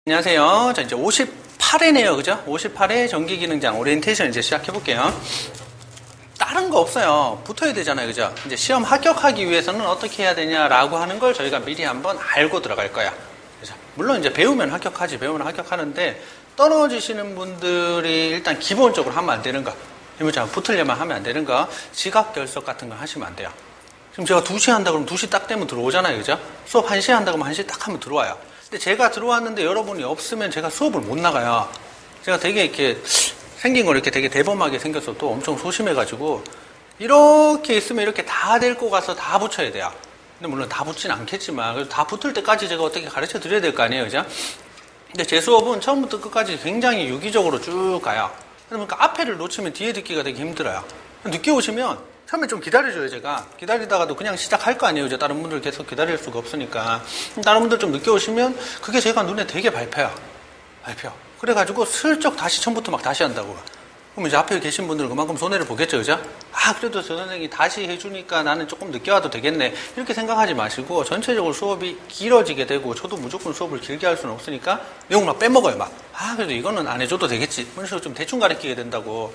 안녕하세요. 자, 이제 58회네요. 그죠? 58회 전기기능장 오리엔테이션 이제 시작해볼게요. 다른 거 없어요. 붙어야 되잖아요. 그죠? 이제 시험 합격하기 위해서는 어떻게 해야 되냐라고 하는 걸 저희가 미리 한번 알고 들어갈 거야. 그죠? 물론 이제 배우면 합격하지, 배우면 합격하는데 떨어지시는 분들이 일단 기본적으로 하면 안 되는 거. 붙으려면 하면 안 되는 거. 지각 결석 같은 거 하시면 안 돼요. 지금 제가 2시 한다 그러면 2시 딱 되면 들어오잖아요. 그죠? 수업 1시 한다 그러면 1시 딱 하면 들어와요. 근데 제가 들어왔는데 여러분이 없으면 제가 수업을 못 나가요. 제가 되게 이렇게 생긴 거 이렇게 되게 대범하게 생겨서 또 엄청 소심해가지고 이렇게 있으면 이렇게 다 데리고 가서 다 붙여야 돼요. 근데 물론 다 붙진 않겠지만 그래도 다 붙을 때까지 제가 어떻게 가르쳐 드려야 될 거 아니에요. 그죠? 근데 제 수업은 처음부터 끝까지 굉장히 유기적으로 쭉 가요. 그러니까 앞에를 놓치면 뒤에 듣기가 되게 힘들어요. 늦게 오시면 처음에 좀 기다려줘요. 제가 기다리다가도 그냥 시작할 거 아니에요. 이제 다른 분들 계속 기다릴 수가 없으니까. 다른 분들 좀 늦게 오시면 그게 제가 눈에 되게 밟혀. 그래가지고 슬쩍 다시 처음부터 막 다시 한다고. 그럼 이제 앞에 계신 분들은 그만큼 손해를 보겠죠. 그죠? 아, 그래도 저 선생님이 다시 해주니까 나는 조금 늦게 와도 되겠네. 이렇게 생각하지 마시고 전체적으로 수업이 길어지게 되고 저도 무조건 수업을 길게 할 수는 없으니까 내용 막 빼먹어요. 막. 아, 그래도 이거는 안 해줘도 되겠지. 이런 식으로 좀 대충 가르치게 된다고.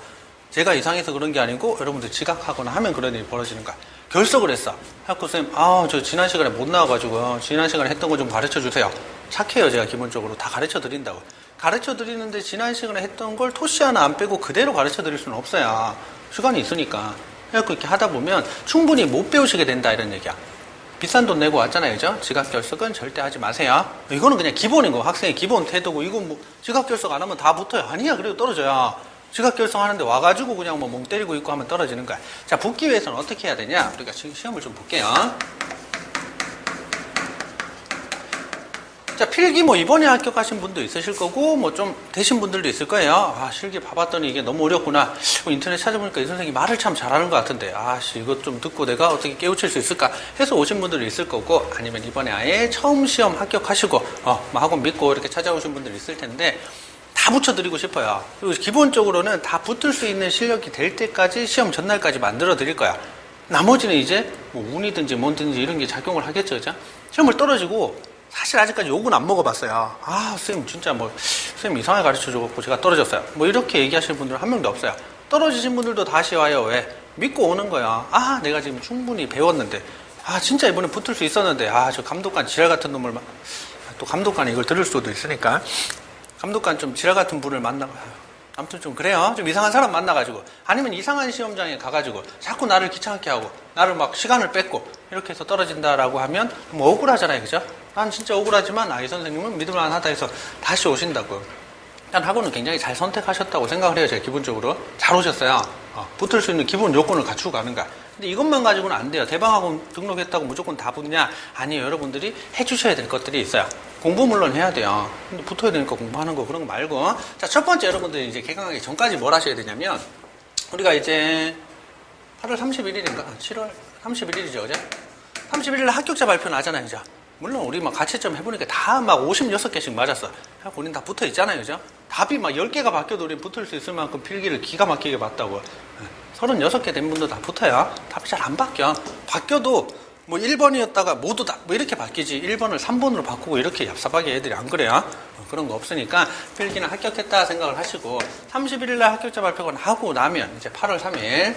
제가 이상해서 그런 게 아니고 여러분들 지각하거나 하면 그런 일이 벌어지는 거야. 결석을 했어. 학교 선생님, 저 지난 시간에 못 나와가지고 지난 시간에 했던 거 좀 가르쳐 주세요. 착해요. 제가 기본적으로 다 가르쳐 드린다고. 가르쳐 드리는데 지난 시간에 했던 걸 토시 하나 안 빼고 그대로 가르쳐 드릴 수는 없어요. 시간이 있으니까. 그래서 이렇게 하다 보면 충분히 못 배우시게 된다 이런 얘기야. 비싼 돈 내고 왔잖아요. 그죠? 지각 결석은 절대 하지 마세요. 이거는 그냥 기본인 거. 학생의 기본 태도고 이거 뭐 지각 결석 안 하면 다 붙어요. 아니야. 그래도 떨어져요. 지각 결성하는데 와가지고 그냥 뭐 멍 때리고 있고 하면 떨어지는 거야. 자, 붙기 위해서는 어떻게 해야 되냐? 우리가 지금 시험을 좀 볼게요. 자, 필기 뭐 이번에 합격하신 분도 있으실 거고 뭐 좀 되신 분들도 있을 거예요. 아, 실기 봐봤더니 이게 너무 어렵구나. 인터넷 찾아보니까 이 선생님이 말을 참 잘하는 것 같은데 이것 좀 듣고 내가 어떻게 깨우칠 수 있을까 해서 오신 분들도 있을 거고, 아니면 이번에 아예 처음 시험 합격하시고 뭐 학원 믿고 이렇게 찾아오신 분들 있을 텐데 다 붙여드리고 싶어요. 그리고 기본적으로는 다 붙을 수 있는 실력이 될 때까지 시험 전날까지 만들어 드릴 거야. 나머지는 이제 뭐 운이든지 뭐든지 이런 게 작용을 하겠죠. 그죠? 시험을 떨어지고 사실 아직까지 욕은 안 먹어봤어요. 선생님 진짜 선생님 이상하게 가르쳐줘갖고 제가 떨어졌어요. 뭐 이렇게 얘기하시는 분들은 한 명도 없어요. 떨어지신 분들도 다시 와요. 왜? 믿고 오는 거야. 내가 지금 충분히 배웠는데 진짜 이번에 붙을 수 있었는데 저 감독관 지랄 같은 놈을 또 감독관이 이걸 들을 수도 있으니까 감독관 좀 지랄 같은 분을 만나고 아무튼 좀 그래요. 좀 이상한 사람 만나가지고 아니면 이상한 시험장에 가가지고 자꾸 나를 귀찮게 하고 나를 막 시간을 뺏고 이렇게 해서 떨어진다라고 하면 뭐 억울하잖아요. 그죠? 난 진짜 억울하지만 이 선생님은 믿을만하다 해서 다시 오신다고. 일단 학원은 굉장히 잘 선택하셨다고 생각을 해요. 제가 기본적으로 잘 오셨어요. 붙을 수 있는 기본 요건을 갖추고 가는 거야. 근데 이것만 가지고는 안 돼요. 대방학원 등록했다고 무조건 다 붙냐? 아니에요. 여러분들이 해주셔야 될 것들이 있어요. 공부 물론 해야 돼요. 근데 붙어야 되니까 공부하는 거 그런 거 말고. 자, 첫 번째 여러분들이 이제 개강하기 전까지 뭘 하셔야 되냐면 우리가 이제 8월 31일인가? 7월 31일이죠. 그죠? 31일 합격자 발표 나잖아요. 그죠? 물론 우리 막 가채점 해보니까 다 막 56개씩 맞았어. 우린 다 붙어 있잖아요. 그죠? 답이 막 10개가 바뀌어도 우린 붙을 수 있을 만큼 필기를 기가 막히게 봤다고. 36개 된 분도 다 붙어요. 답이 잘 안 바뀌어. 바뀌어도 뭐 1번이었다가 모두 다 뭐 이렇게 바뀌지 1번을 3번으로 바꾸고 이렇게 얍삽하게 애들이 안 그래요. 그런 거 없으니까 필기는 합격했다 생각을 하시고 31일날 합격자 발표가 하고 나면 이제 8월 3일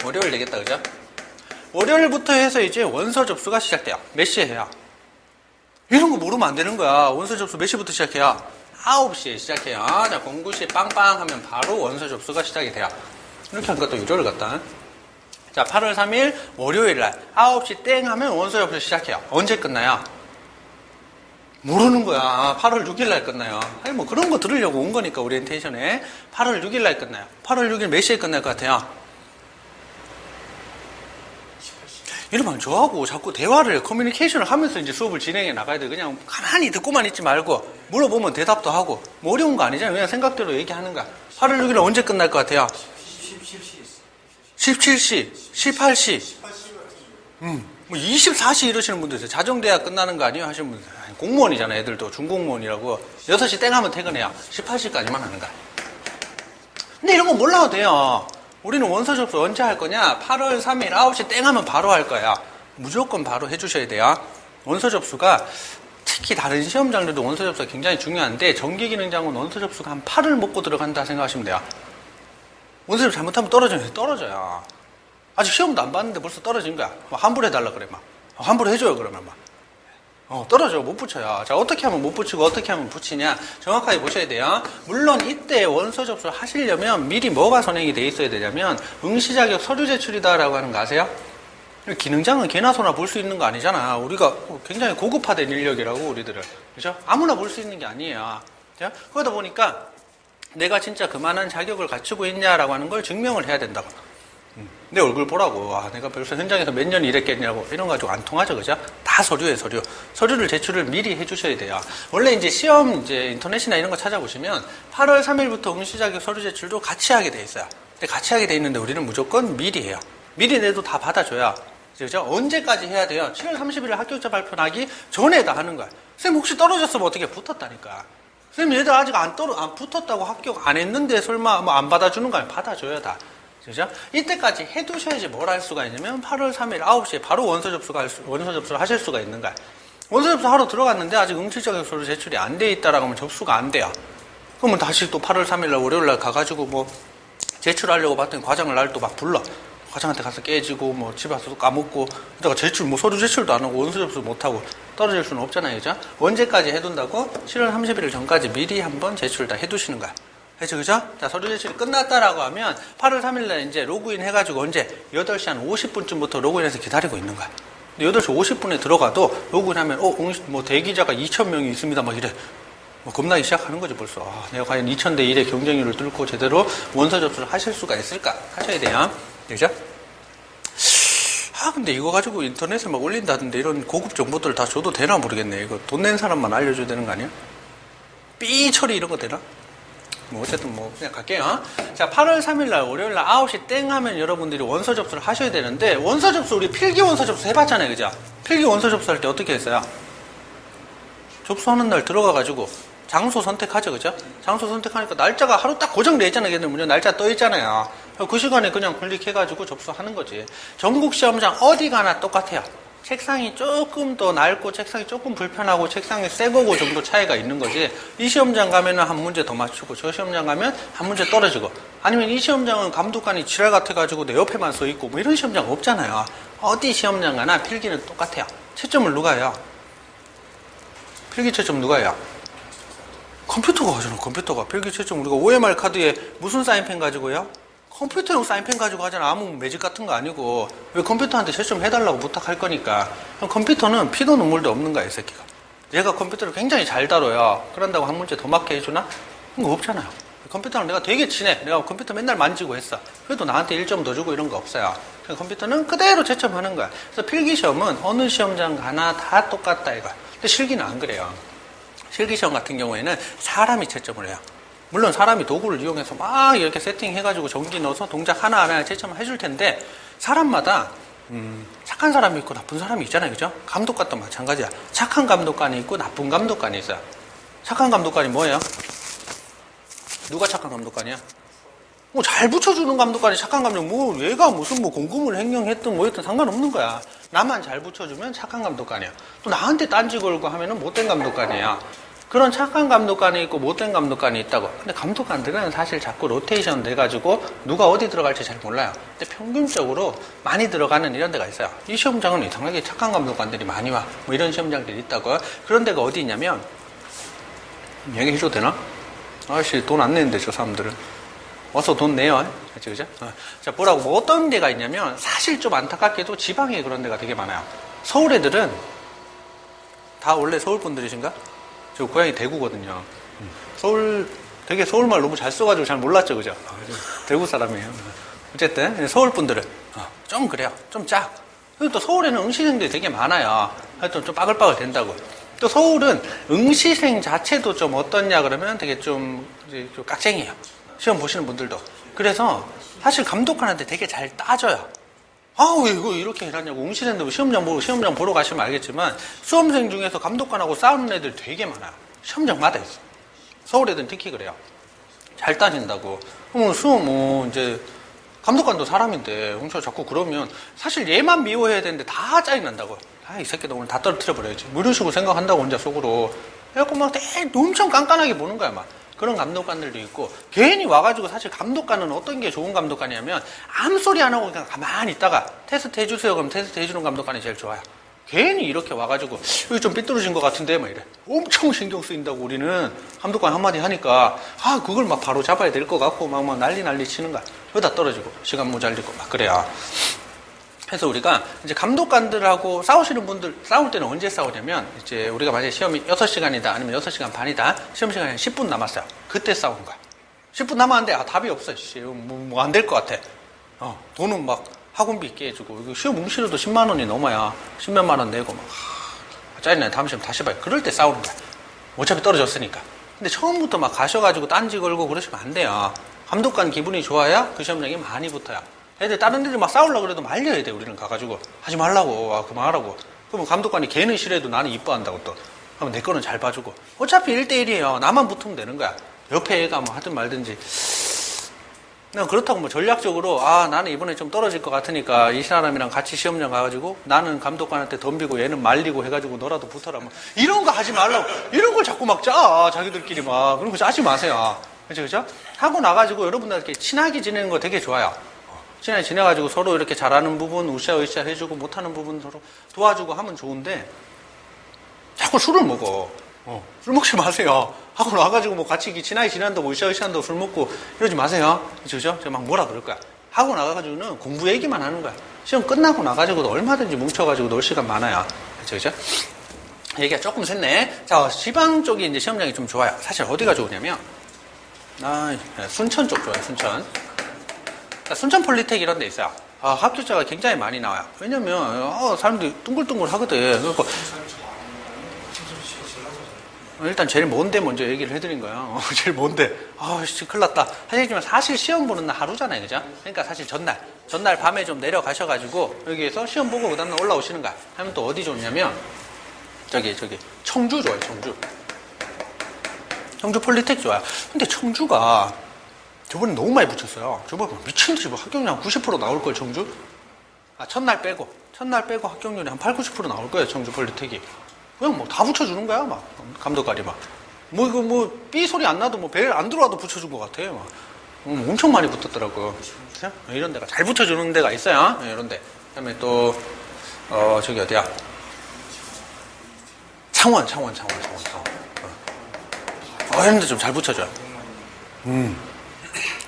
월요일 되겠다. 그죠? 월요일부터 해서 이제 원서 접수가 시작돼요. 몇 시에 해요? 이런 거 모르면 안 되는 거야. 원서 접수 몇 시부터 시작해요? 9시에 시작해요. 자, 09시 빵빵 하면 바로 원서 접수가 시작이 돼요. 이렇게 하니까 또 유료를 갖다. 자, 8월 3일 월요일날 9시 땡 하면 원서 접수 시작해요. 언제 끝나요? 모르는 거야. 8월 6일날 끝나요. 뭐 그런 거 들으려고 온 거니까 오리엔테이션에 8월 6일날 끝나요. 8월 6일 몇 시에 끝날 것 같아요? 이러면 저하고 자꾸 대화를 커뮤니케이션을 하면서 이제 수업을 진행해 나가야 돼. 그냥 가만히 듣고만 있지 말고 물어보면 대답도 하고 뭐 어려운 거 아니잖아요. 그냥 생각대로 얘기하는 거야. 8월 6일 언제 끝날 것 같아요? 17시, 18시, 뭐 24시 이러시는 분도 있어요. 자정대학 끝나는 거 아니에요? 하시는 분들. 공무원이잖아요. 애들도 중공무원이라고 6시 땡 하면 퇴근해요. 18시까지만 하는 거야. 근데 이런 거 몰라도 돼요. 우리는 원서 접수 언제 할 거냐? 8월 3일 9시 땡 하면 바로 할 거야. 무조건 바로 해주셔야 돼요. 원서 접수가 특히 다른 시험장들도 원서 접수가 굉장히 중요한데 전기기능장은 원서 접수가 한 8을 먹고 들어간다 생각하시면 돼요. 원서 접수 잘못하면 떨어져요. 아직 시험도 안 봤는데 벌써 떨어진 거야. 환불해달라 그래 막. 환불해줘요 그러면 막. 떨어져 못 붙여요. 자, 어떻게 하면 못 붙이고 어떻게 하면 붙이냐 정확하게 보셔야 돼요. 물론 이때 원서 접수를 하시려면 미리 뭐가 선행이 돼 있어야 되냐면 응시자격 서류 제출이다라고 하는 거 아세요? 기능장은 개나 소나 볼 수 있는 거 아니잖아. 우리가 굉장히 고급화된 인력이라고 우리들을. 그죠? 아무나 볼 수 있는 게 아니에요. 그죠? 그러다 보니까 내가 진짜 그만한 자격을 갖추고 있냐라고 하는 걸 증명을 해야 된다고. 내 얼굴 보라고. 내가 벌써 현장에서 몇 년 일했겠냐고. 이런 거 가지고 안 통하죠. 그죠? 다 서류에 서류. 서류를 제출을 미리 해주셔야 돼요. 원래 이제 시험, 인터넷이나 이런 거 찾아보시면 8월 3일부터 응시자격 서류 제출도 같이 하게 돼 있어요. 근데 같이 하게 돼 있는데 우리는 무조건 미리 해요. 미리 내도 다 받아줘야. 그죠? 언제까지 해야 돼요? 7월 30일 합격자 발표 나기 전에 다 하는 거야. 선생님 혹시 떨어졌으면 어떻게 붙었다니까. 선생님 얘들 아직 안 붙었다고 합격 안 했는데 설마 뭐 안 받아주는 거 아니야? 받아줘야 다. 그죠? 이때까지 해두셔야지 뭘 할 수가 있냐면 8월 3일 9시에 바로 원서 접수를 하실 수가 있는 거야. 원서 접수하러 들어갔는데 아직 응시자격 서류 제출이 안 돼 있다라고 하면 접수가 안 돼요. 그러면 다시 또 8월 3일날 월요일날 가가지고 뭐 제출하려고 봤더니 과장을 날 또 막 불러. 과장한테 가서 깨지고 뭐 집에 와서 까먹고 그러다가 제출 뭐 서류 제출도 안 하고 원서 접수 못 하고 떨어질 수는 없잖아요. 그죠? 언제까지 해둔다고? 7월 30일 전까지 미리 한번 제출 다 해두시는 거야. 그죠? 자, 서류 제출이 끝났다라고 하면 8월 3일날 이제 로그인 해가지고 언제 8시 한 50분쯤부터 로그인해서 기다리고 있는 거야. 근데 8시 50분에 들어가도 로그인하면 뭐 대기자가 2,000명이 있습니다 막 이래. 뭐 겁나기 시작하는 거지 벌써. 내가 과연 2,000대 1의 경쟁률을 뚫고 제대로 원서 접수를 하실 수가 있을까? 하셔야 돼요. 그죠? 근데 이거 가지고 인터넷에 막 올린다던데 이런 고급 정보들 다 줘도 되나 모르겠네. 이거 돈 낸 사람만 알려줘야 되는 거 아니야? 삐 처리 이런 거 되나? 뭐 어쨌든 뭐 그냥 갈게요. 자, 8월 3일날 월요일날 9시 땡 하면 여러분들이 원서 접수를 하셔야 되는데 원서 접수 우리 필기 원서 접수 해봤잖아요. 그죠? 필기 원서 접수할 때 어떻게 했어요? 접수하는 날 들어가가지고 장소 선택하죠. 그죠? 장소 선택하니까 날짜가 하루 딱 고정돼 있잖아요. 걔들 문제 날짜 떠 있잖아요. 그 시간에 그냥 클릭해가지고 접수하는 거지. 전국 시험장 어디 가나 똑같아요. 책상이 조금 더 낡고 책상이 조금 불편하고 책상이 새 거고 정도 차이가 있는 거지. 이 시험장 가면은 한 문제 더 맞추고 저 시험장 가면 한 문제 떨어지고 아니면 이 시험장은 감독관이 지랄 같아가지고 내 옆에만 서 있고 뭐 이런 시험장 없잖아요. 어디 시험장 가나 필기는 똑같아요. 채점을 누가 해요? 필기 채점 누가 해요? 컴퓨터가 하잖아. 컴퓨터가 필기 채점 우리가 OMR 카드에 무슨 사인펜 가지고요? 컴퓨터용 사인펜 가지고 하잖아. 아무 매직 같은 거 아니고. 왜 컴퓨터한테 채점 해달라고 부탁할 거니까. 컴퓨터는 피도 눈물도 없는 거야, 이 새끼가. 얘가 컴퓨터를 굉장히 잘 다뤄요. 그런다고 한 문제 더 맞게 해주나? 그런 거 없잖아요. 컴퓨터랑 내가 되게 친해. 내가 컴퓨터 맨날 만지고 했어. 그래도 나한테 1점 더 주고 이런 거 없어요. 컴퓨터는 그대로 채점하는 거야. 그래서 필기시험은 어느 시험장 가나 다 똑같다 이거야. 근데 실기는 안 그래요. 실기시험 같은 경우에는 사람이 채점을 해요. 물론 사람이 도구를 이용해서 막 이렇게 세팅해가지고 전기 넣어서 동작 하나하나 채점을 해줄 텐데 사람마다 착한 사람이 있고 나쁜 사람이 있잖아요. 그죠? 감독관도 마찬가지야. 착한 감독관이 있고 나쁜 감독관이 있어요. 착한 감독관이 뭐예요? 누가 착한 감독관이야? 뭐 잘 붙여주는 감독관이 착한 감독, 뭐 얘가 무슨 뭐 공금을 횡령했든 뭐 했든 상관없는 거야. 나만 잘 붙여주면 착한 감독관이야. 또 나한테 딴지 걸고 하면은 못된 감독관이야. 그런 착한 감독관이 있고 못된 감독관이 있다고. 근데 감독관들은 사실 자꾸 로테이션 돼가지고 누가 어디 들어갈지 잘 몰라요. 근데 평균적으로 많이 들어가는 이런 데가 있어요. 이 시험장은 이상하게 착한 감독관들이 많이 와. 뭐 이런 시험장들이 있다고요. 그런 데가 어디 있냐면 얘기해줘도 되나? 아저씨 돈 안 내는데 저 사람들은. 와서 돈 내요. 그죠? 자, 보라고. 뭐 어떤 데가 있냐면 사실 좀 안타깝게도 지방에 그런 데가 되게 많아요. 서울 애들은 다 원래 서울 분들이신가? 저 고향이 대구거든요. 되게 서울말 너무 잘 써가지고 잘 몰랐죠, 그죠? 대구 사람이에요. 어쨌든 서울 분들은 좀 그래요. 좀 짜. 그리고 또 서울에는 응시생들이 되게 많아요. 하여튼 좀 빠글빠글 된다고. 또 서울은 응시생 자체도 좀 어떻냐 그러면 되게 좀 깍쟁이에요. 시험 보시는 분들도. 그래서 사실 감독관한테 되게 잘 따져요. 왜 이거 이렇게 해놨냐고. 응시생들 시험장 보러 가시면 알겠지만 수험생 중에서 감독관하고 싸우는 애들 되게 많아요. 시험장마다 있어. 서울 애들은 특히 그래요. 잘 따진다고. 이제 감독관도 사람인데 자꾸 그러면 사실 얘만 미워해야 되는데 다 짜증난다고. 이 새끼도 오늘 다 떨어뜨려 버려야지. 뭐 이런 식으로 생각한다고 혼자 속으로. 그래갖고 막 엄청 깐깐하게 보는 거야, 막. 그런 감독관들도 있고, 괜히 와가지고 사실 감독관은 어떤 게 좋은 감독관이냐면, 아무 소리 안 하고 그냥 가만히 있다가 테스트 해주세요. 그럼 테스트 해주는 감독관이 제일 좋아요. 괜히 이렇게 와가지고, 여기 좀 삐뚤어진 것 같은데, 막 이래. 엄청 신경 쓰인다고 우리는 감독관 한마디 하니까, 그걸 막 바로 잡아야 될 것 같고, 막 난리 치는 거야. 그러다 떨어지고, 시간 모자리고, 막 그래야. 그래서 우리가 이제 감독관들하고 싸우시는 분들, 싸울 때는 언제 싸우냐면, 이제 우리가 만약에 시험이 6시간이다, 아니면 6시간 반이다, 시험 시간이 한 10분 남았어요. 그때 싸우는 거야. 10분 남았는데, 답이 없어. 뭐 안 될 것 같아. 돈은 막 학원비 있게 해주고, 시험 뭉치려도 10만 원이 넘어야 10몇만 원 내고, 막, 짜증나요. 다음 시험 다시 봐요. 그럴 때 싸우는 거야. 어차피 떨어졌으니까. 근데 처음부터 막 가셔가지고 딴지 걸고 그러시면 안 돼요. 감독관 기분이 좋아야 그 시험장이 많이 붙어요. 애들 다른 애들 막 싸우려고 그래도 말려야 돼. 우리는 가가지고 하지 말라고, 그만하라고. 그러면 감독관이 걔는 싫어해도 나는 이뻐한다고 또. 그러면 내 거는 잘 봐주고. 어차피 1대1이에요. 나만 붙으면 되는 거야. 옆에 애가 뭐 하든 말든지. 그냥 그렇다고 뭐 전략적으로 나는 이번에 좀 떨어질 것 같으니까 이 사람이랑 같이 시험장 가가지고 나는 감독관한테 덤비고 얘는 말리고 해가지고 너라도 붙어라. 뭐 이런 거 하지 말라고. 이런 걸 자꾸 막 짜. 자기들끼리 막. 그런 거 짜지 마세요. 그죠? 하고 나가지고 여러분들 이렇게 친하게 지내는 거 되게 좋아요. 친하게 지내가지고 서로 이렇게 잘하는 부분 으쌰으쌰 해주고 못하는 부분 서로 도와주고 하면 좋은데 자꾸 술을 먹어. 술 먹지 마세요. 하고 나가지고 뭐 같이 친하게 지낸다고 으쌰으쌰 한다고 술 먹고 이러지 마세요. 그죠? 제가 막 뭐라 그럴 거야. 하고 나가가지고는 공부 얘기만 하는 거야. 시험 끝나고 나가지고도 얼마든지 뭉쳐가지고 놀 시간 많아요. 그죠? 얘기가 조금 샜네. 자, 지방 쪽이 이제 시험장이 좀 좋아요. 사실 어디가 좋으냐면 순천 쪽 좋아요. 순천. 순천 폴리텍 이런 데 있어요. 합격자가 굉장히 많이 나와요. 왜냐면 사람들이 둥글둥글 하거든. 그러니까 일단 제일 먼데 먼저 얘기를 해드린 거야. 제일 먼데. 큰일 났다. 하시지만 사실 시험 보는 날 하루잖아요. 그죠? 그러니까 사실 전날 밤에 좀 내려가셔가지고 여기에서 시험 보고 그 다음날 올라오시는 거야. 하면 또 어디 좋냐면 저기 청주 좋아요. 청주 폴리텍 좋아요. 근데 청주가 저번에 너무 많이 붙였어요. 저번에 미친듯이 합격률 한 90% 나올 걸, 청주? 첫날 빼고 합격률이 한 8, 90% 나올 거예요, 청주 폴리텍이. 그냥 뭐 다 붙여주는 거야, 막. 감독관이 막. 삐 소리 안 나도 벨 안 들어와도 붙여준 것 같아, 막. 엄청 많이 붙었더라고요. 이런 데가 잘 붙여주는 데가 있어요, 이런 데. 그 다음에 또, 저기 어디야? 창원. 이런 데 좀 잘 붙여줘요.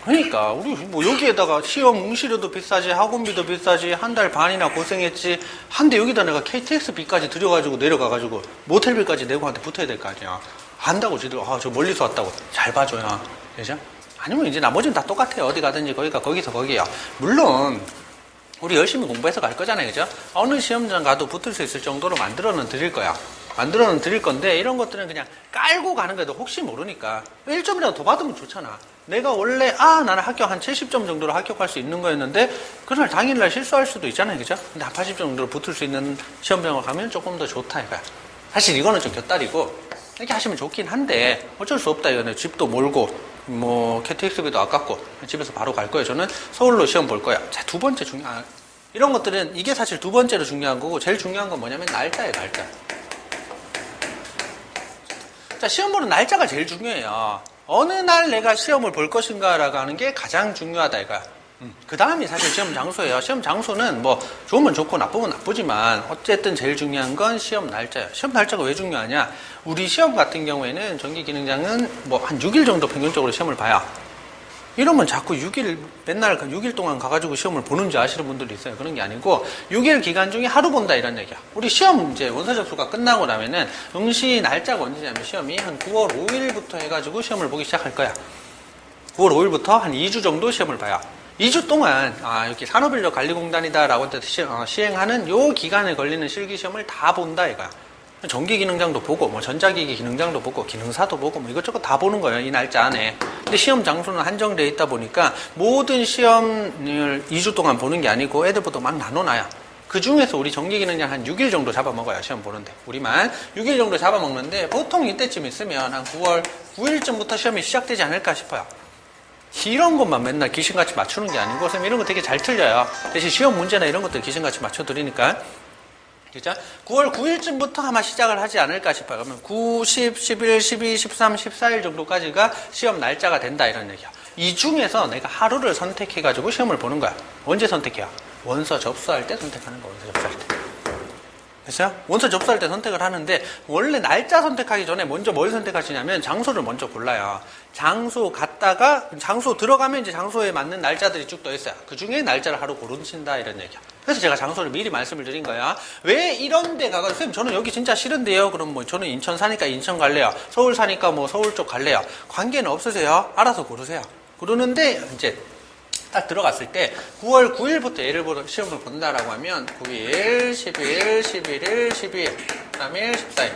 그러니까 우리 뭐 여기에다가 시험 뭉시료도 비싸지, 학원비도 비싸지, 한 달 반이나 고생했지. 한데 여기다 내가 KTX비까지 들여가지고 내려가가지고 모텔비까지 내고 한테 붙어야 될 거 아니야. 안다고 지들 저 멀리서 왔다고 잘 봐줘야. 그죠? 아니면 이제 나머지는 다 똑같아요. 어디 가든지 거기서 거기야. 물론 우리 열심히 공부해서 갈 거잖아요. 그죠? 어느 시험장 가도 붙을 수 있을 정도로 만들어는 드릴 거야. 만들어는 드릴 건데 이런 것들은 그냥 깔고 가는 거도 혹시 모르니까 1점이라도 더 받으면 좋잖아. 내가 원래 나는 합격 한 70점 정도로 합격할 수 있는 거였는데 그날 당일날 실수할 수도 있잖아요. 그죠? 근데 한 80점 정도로 붙을 수 있는 시험장을 가면 조금 더 좋다 이거야. 사실 이거는 좀 곁다리고 이렇게 하시면 좋긴 한데 어쩔 수 없다 이거는. 집도 멀고 뭐 KTX비도 아깝고 집에서 바로 갈 거예요. 저는 서울로 시험 볼 거야. 자, 두 번째 중요한 이런 것들은 이게 사실 두 번째로 중요한 거고 제일 중요한 건 뭐냐면 날짜예요. 날짜. 자, 시험 보는 날짜가 제일 중요해요. 어느 날 내가 시험을 볼 것인가라고 하는 게 가장 중요하다 이거야. 그 다음이 사실 시험 장소예요. 시험 장소는 뭐 좋으면 좋고 나쁘면 나쁘지만 어쨌든 제일 중요한 건 시험 날짜예요. 시험 날짜가 왜 중요하냐? 우리 시험 같은 경우에는 전기기능장은 뭐 한 6일 정도 평균적으로 시험을 봐요. 이러면 자꾸 6일 맨날 6일 동안 가가지고 시험을 보는 줄 아시는 분들도 있어요. 그런 게 아니고 6일 기간 중에 하루 본다 이런 얘기야. 우리 시험 이제 원서 접수가 끝나고 나면은 응시 날짜가 언제냐면 시험이 한 9월 5일부터 해가지고 시험을 보기 시작할 거야. 9월 5일부터 한 2주 정도 시험을 봐요. 2주 동안 이렇게 산업인력관리공단이다라고 시행하는 요 기간에 걸리는 실기시험을 다 본다 이거야. 전기기능장도 보고 뭐 전자기기 기능장도 보고 기능사도 보고 뭐 이것저것 다 보는 거예요. 이 날짜 안에. 근데 시험 장소는 한정되어 있다 보니까 모든 시험을 2주 동안 보는 게 아니고 애들부터 막 나눠놔요. 그 중에서 우리 전기기능장 한 6일 정도 잡아먹어요. 시험 보는데. 우리만 6일 정도 잡아먹는데 보통 이때쯤 있으면 한 9월 9일쯤부터 시험이 시작되지 않을까 싶어요. 이런 것만 맨날 귀신같이 맞추는 게 아니고 선생님 이런 거 되게 잘 틀려요. 대신 시험 문제나 이런 것들 귀신같이 맞춰드리니까 그죠? 9월 9일쯤부터 아마 시작을 하지 않을까 싶어요. 그러면 9, 10, 11, 12, 13, 14일 정도까지가 시험 날짜가 된다 이런 얘기야. 이 중에서 내가 하루를 선택해가지고 시험을 보는 거야. 언제 선택해요? 원서 접수할 때 선택하는 거야. 원서 접수할 때. 됐어요? 원서 접수할 때 선택을 하는데 원래 날짜 선택하기 전에 먼저 뭘 선택하시냐면 장소를 먼저 골라요. 장소 갔다가 장소 들어가면 이제 장소에 맞는 날짜들이 쭉 떠 있어요. 그 중에 날짜를 하루 고르신다 이런 얘기야. 그래서 제가 장소를 미리 말씀을 드린 거야. 왜 이런 데 가서 선생님 저는 여기 진짜 싫은데요. 그럼 뭐 저는 인천 사니까 인천 갈래요. 서울 사니까 뭐 서울 쪽 갈래요. 관계는 없으세요. 알아서 고르세요. 그러는데 이제 딱 들어갔을 때 9월 9일부터 예를 들어 시험을 본다라고 하면 9일, 10일, 11일, 12일, 13일, 14일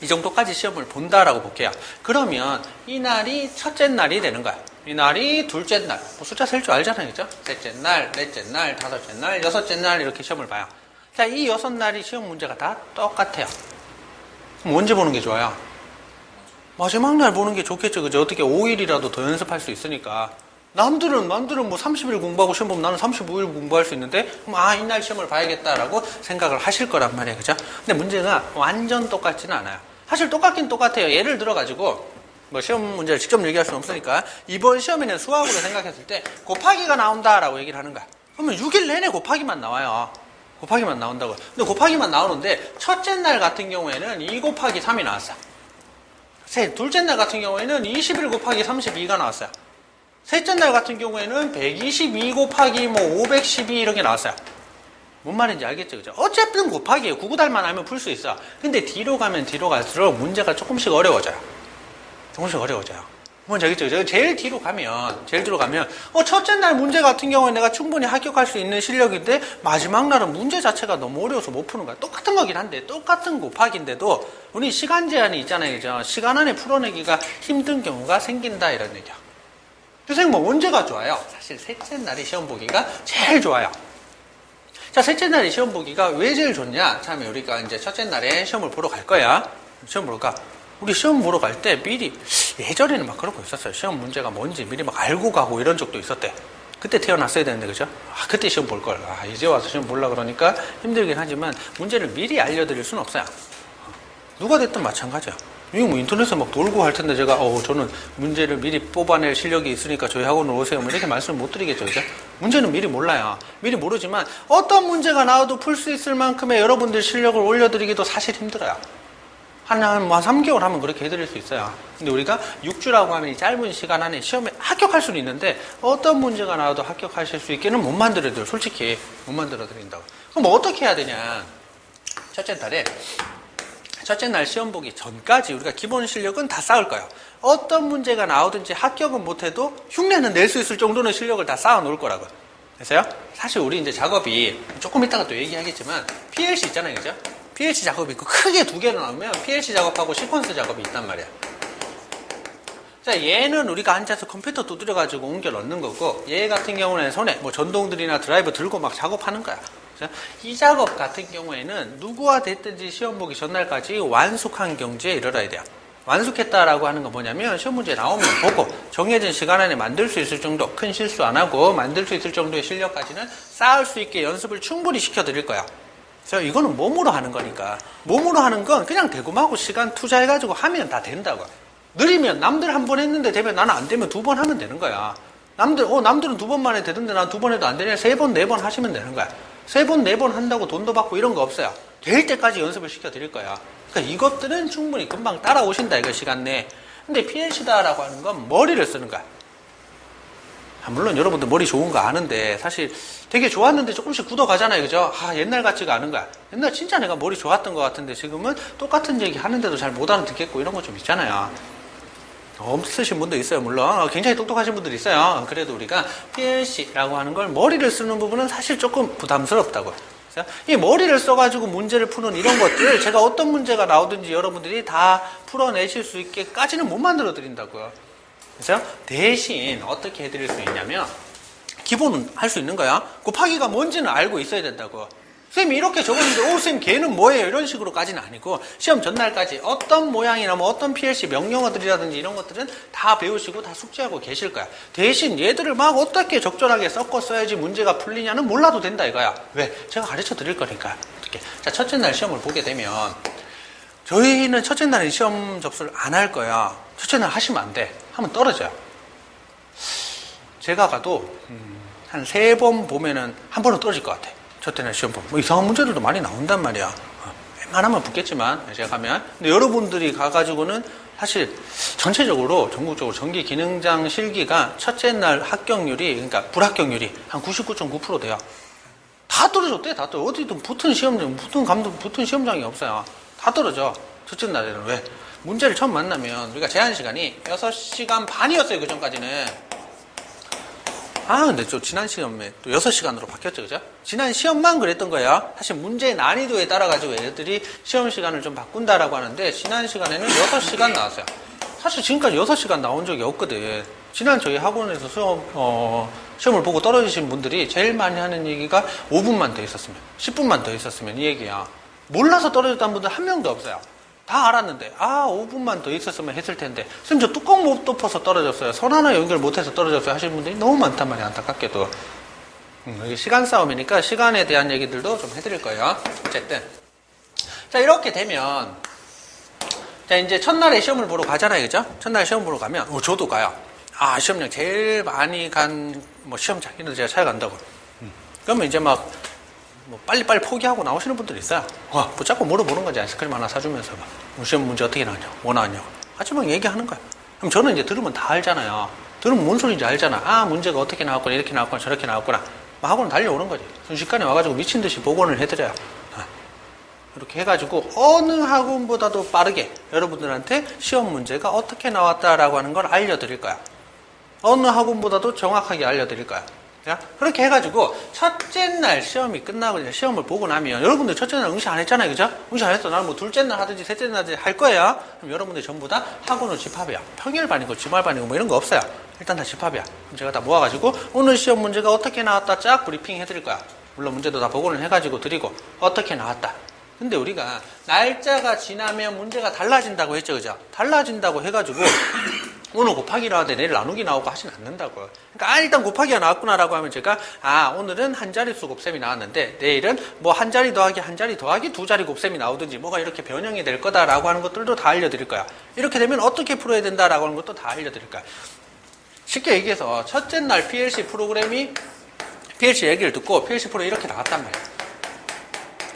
이 정도까지 시험을 본다라고 볼게요. 그러면 이 날이 첫째 날이 되는 거야. 이 날이 둘째 날. 뭐 숫자 셀 줄 알잖아요. 그죠? 셋째 날, 넷째 날, 다섯째 날, 여섯째 날 이렇게 시험을 봐요. 자, 이 6날이 시험 문제가 다 똑같아요. 그럼 언제 보는 게 좋아요? 마지막 날 보는 게 좋겠죠. 그죠? 어떻게 5일이라도 더 연습할 수 있으니까. 남들은 뭐 30일 공부하고 시험 보면 나는 35일 공부할 수 있는데, 그럼 이날 시험을 봐야겠다라고 생각을 하실 거란 말이에요. 그죠? 근데 문제가 완전 똑같지는 않아요. 사실 똑같긴 똑같아요. 예를 들어가지고, 뭐 시험 문제를 직접 얘기할 수는 없으니까, 이번 시험에는 수학으로 생각했을 때, 곱하기가 나온다라고 얘기를 하는 거야. 그러면 6일 내내 곱하기만 나와요. 곱하기만 나온다고요. 근데 곱하기만 나오는데, 첫째 날 같은 경우에는 2 곱하기 3이 나왔어요. 둘째 날 같은 경우에는 21 곱하기 32가 나왔어요. 셋째 날 같은 경우에는 122 곱하기 512 이런 게 나왔어요. 뭔 말인지 알겠죠? 그죠? 어쨌든 곱하기예요. 구구달만 알면 풀 수 있어. 근데 뒤로 가면 뒤로 갈수록 문제가 조금씩 어려워져요. 조금씩 어려워져요. 뭔지 알겠죠? 그죠? 제일 뒤로 가면 첫째 날 문제 같은 경우에 내가 충분히 합격할 수 있는 실력인데 마지막 날은 문제 자체가 너무 어려워서 못 푸는 거야. 똑같은 거긴 한데 똑같은 곱하기인데도 우리 시간 제한이 있잖아요. 그죠? 시간 안에 풀어내기가 힘든 경우가 생긴다 이런 얘기야. 선생님 뭐 언제가 좋아요? 사실 셋째 날이 시험 보기가 제일 좋아요. 자, 셋째 날이 시험 보기가 왜 제일 좋냐? 참 우리가 이제 첫째 날에 시험을 보러 갈 거야. 시험 보러 가. 우리 시험 보러 갈 때 미리 예전에는 막 그런 거 있었어요. 시험 문제가 뭔지 미리 막 알고 가고 이런 적도 있었대. 그때 태어났어야 되는데 그죠? 그때 시험 볼 걸. 이제 와서 시험 보려고 그러니까 힘들긴 하지만 문제를 미리 알려드릴 수는 없어요. 누가 됐든 마찬가지야. 이거 뭐 인터넷에 막 돌고 할 텐데 제가 저는 문제를 미리 뽑아낼 실력이 있으니까 저희 학원으로 오세요. 뭐 이렇게 말씀을 못 드리겠죠. 그죠? 문제는 미리 몰라요. 미리 모르지만 어떤 문제가 나와도 풀 수 있을 만큼의 여러분들 실력을 올려드리기도 사실 힘들어요. 한 3개월 하면 그렇게 해드릴 수 있어요. 근데 우리가 6주라고 하면 이 짧은 시간 안에 시험에 합격할 수는 있는데 어떤 문제가 나와도 합격하실 수 있게는 못 만들어드려요. 솔직히 못 만들어드린다고. 그럼 뭐 어떻게 해야 되냐? 첫째 날 시험 보기 전까지 우리가 기본 실력은 다 쌓을 거예요. 어떤 문제가 나오든지 합격은 못해도 흉내는 낼 수 있을 정도는 실력을 다 쌓아 놓을 거라고요. 됐어요? 사실 우리 이제 작업이 조금 이따가 또 얘기하겠지만 PLC 있잖아요. 그죠? PLC 작업이 있고 크게 두 개로 나오면 PLC 작업하고 시퀀스 작업이 있단 말이야. 자, 얘는 우리가 앉아서 컴퓨터 두드려가지고 옮겨 넣는 거고 얘 같은 경우는 손에 뭐 전동들이나 드라이버 들고 막 작업하는 거야. 이 작업 같은 경우에는 누구와 됐든지 시험 보기 전날까지 완숙한 경지에 이르러야 돼요. 완숙했다라고 하는 건 뭐냐면 시험 문제 나오면 보고 정해진 시간 안에 만들 수 있을 정도, 큰 실수 안 하고 만들 수 있을 정도의 실력까지는 쌓을 수 있게 연습을 충분히 시켜드릴 거야. 그래서 이거는 몸으로 하는 거니까 몸으로 하는 건 그냥 대금하고 시간 투자해가지고 하면 다 된다고. 느리면 남들 한 번 했는데 되면 나는 안 되면 2번 하면 되는 거야. 남들은 2번 만에 되던데 난 2번 해도 안 되냐? 3번, 4번 하시면 되는 거야. 3번, 4번 한다고 돈도 받고 이런 거 없어요. 될 때까지 연습을 시켜드릴 거야. 그러니까 이것들은 충분히 금방 따라오신다, 이거 시간 내에. 근데 PLC다라고 하는 건 머리를 쓰는 거야. 물론 여러분들 머리 좋은 거 아는데 사실 되게 좋았는데 조금씩 굳어가잖아요. 그죠? 옛날 같지가 않은 거야. 옛날 진짜 내가 머리 좋았던 것 같은데 지금은 똑같은 얘기 하는데도 잘 못 알아듣겠고 이런 거 좀 있잖아요. 없으신 분도 있어요. 물론 굉장히 똑똑하신 분들이 있어요. 그래도 우리가 PLC라고 하는 걸 머리를 쓰는 부분은 사실 조금 부담스럽다고. 이 머리를 써가지고 문제를 푸는 이런 것들 제가 어떤 문제가 나오든지 여러분들이 다 풀어내실 수 있게까지는 못 만들어 드린다고요. 그래서 대신 어떻게 해드릴 수 있냐면 기본은 할 수 있는 거야. 곱하기가 뭔지는 알고 있어야 된다고. 선생님이 이렇게 적었는데, 선생님 걔는 뭐예요? 이런 식으로까지는 아니고, 시험 전날까지 어떤 모양이나 뭐 어떤 PLC 명령어들이라든지 이런 것들은 다 배우시고 다 숙지하고 계실 거야. 대신 얘들을 막 어떻게 적절하게 섞어 써야지 문제가 풀리냐는 몰라도 된다 이거야. 왜? 제가 가르쳐 드릴 거니까. 어떻게? 자, 첫째 날 시험을 보게 되면, 저희는 첫째 날에 시험 접수를 안 할 거야. 첫째 날 하시면 안 돼. 하면 떨어져요. 제가 가도, 한 3번 보면은 한 번은 떨어질 것 같아. 첫째 날 시험 보면. 뭐 이상한 문제들도 많이 나온단 말이야. 웬만하면 붙겠지만, 제가 가면. 근데 여러분들이 가가지고는 사실 전체적으로, 전국적으로 전기 기능장 실기가 첫째 날 합격률이, 그러니까 불합격률이 한 99.9% 돼요. 다 떨어졌대, 다 떨어져. 어디든 붙은 시험장, 붙은 시험장이 없어요. 다 떨어져. 첫째 날에는. 왜? 문제를 처음 만나면, 우리가 제한 시간이 6시간 반이었어요, 그 전까지는. 근데 저 지난 시험에 또 6시간으로 바뀌었죠, 그죠? 지난 시험만 그랬던 거예요. 사실 문제의 난이도에 따라가지고 애들이 시험 시간을 좀 바꾼다라고 하는데, 지난 시간에는 6시간 나왔어요. 사실 지금까지 6시간 나온 적이 없거든. 지난 저희 학원에서 시험을 보고 떨어지신 분들이 제일 많이 하는 얘기가 5분만 더 있었으면, 10분만 더 있었으면 이 얘기야. 몰라서 떨어졌다는 분들 한 명도 없어요. 다 알았는데 5분만 더 있었으면 했을 텐데 선생님 저 뚜껑 못 덮어서 떨어졌어요. 선 하나 연결 못해서 떨어졌어요 하시는 분들이 너무 많단 말이에요. 안타깝게도. 이게 시간 싸움이니까 시간에 대한 얘기들도 좀 해드릴 거예요. 어쨌든 자 이렇게 되면 자 이제 첫날에 시험을 보러 가잖아요. 그죠? 첫날에 시험 보러 가면 저도 가요. 시험장 제일 많이 간 뭐 시험장 이런 제가 찾아간다고. 그러면 이제 막 뭐 빨리빨리 포기하고 나오시는 분들이 있어요. 자꾸 물어보는 거지. 아이스크림 하나 사주면서 막 시험 문제 어떻게 나왔냐고, 뭐 나왔냐고. 하지만 얘기하는 거야. 그럼 저는 이제 들으면 다 알잖아요. 들으면 뭔 소리인지 알잖아. 문제가 어떻게 나왔구나, 이렇게 나왔구나, 저렇게 나왔구나. 학원은 달려오는 거지. 순식간에 와가지고 미친 듯이 복원을 해드려요. 이렇게 해가지고 어느 학원보다도 빠르게 여러분들한테 시험 문제가 어떻게 나왔다라고 하는 걸 알려드릴 거야. 어느 학원보다도 정확하게 알려드릴 거야. 그렇게 해가지고 첫째 날 시험이 끝나고 시험을 보고 나면 여러분들 첫째 날 응시 안 했잖아요, 그죠? 응시 안 했어. 나는 뭐 둘째 날 하든지 셋째 날 하든지 할 거예요. 그럼 여러분들 전부 다 학원으로 집합이야. 평일반이고 주말반이고 뭐 이런 거 없어요. 일단 다 집합이야. 그럼 제가 다 모아가지고 오늘 시험 문제가 어떻게 나왔다 쫙 브리핑 해드릴 거야. 물론 문제도 다 복원을 해가지고 드리고 어떻게 나왔다. 근데 우리가 날짜가 지나면 문제가 달라진다고 했죠, 그죠? 달라진다고 해가지고 오늘 곱하기로 하되 내일 나누기 나오고 하진 않는다고요. 그러니까 일단 곱하기가 나왔구나라고 하면 제가 오늘은 한 자릿수 곱셈이 나왔는데 내일은 뭐 한 자리 더하기 한 자리 더하기 두 자리 곱셈이 나오든지 뭐가 이렇게 변형이 될 거다라고 하는 것들도 다 알려드릴 거야. 이렇게 되면 어떻게 풀어야 된다라고 하는 것도 다 알려드릴 거야. 쉽게 얘기해서 첫째 날 PLC 프로그램이 PLC 얘기를 듣고 PLC 프로 이렇게 나왔단 말이야.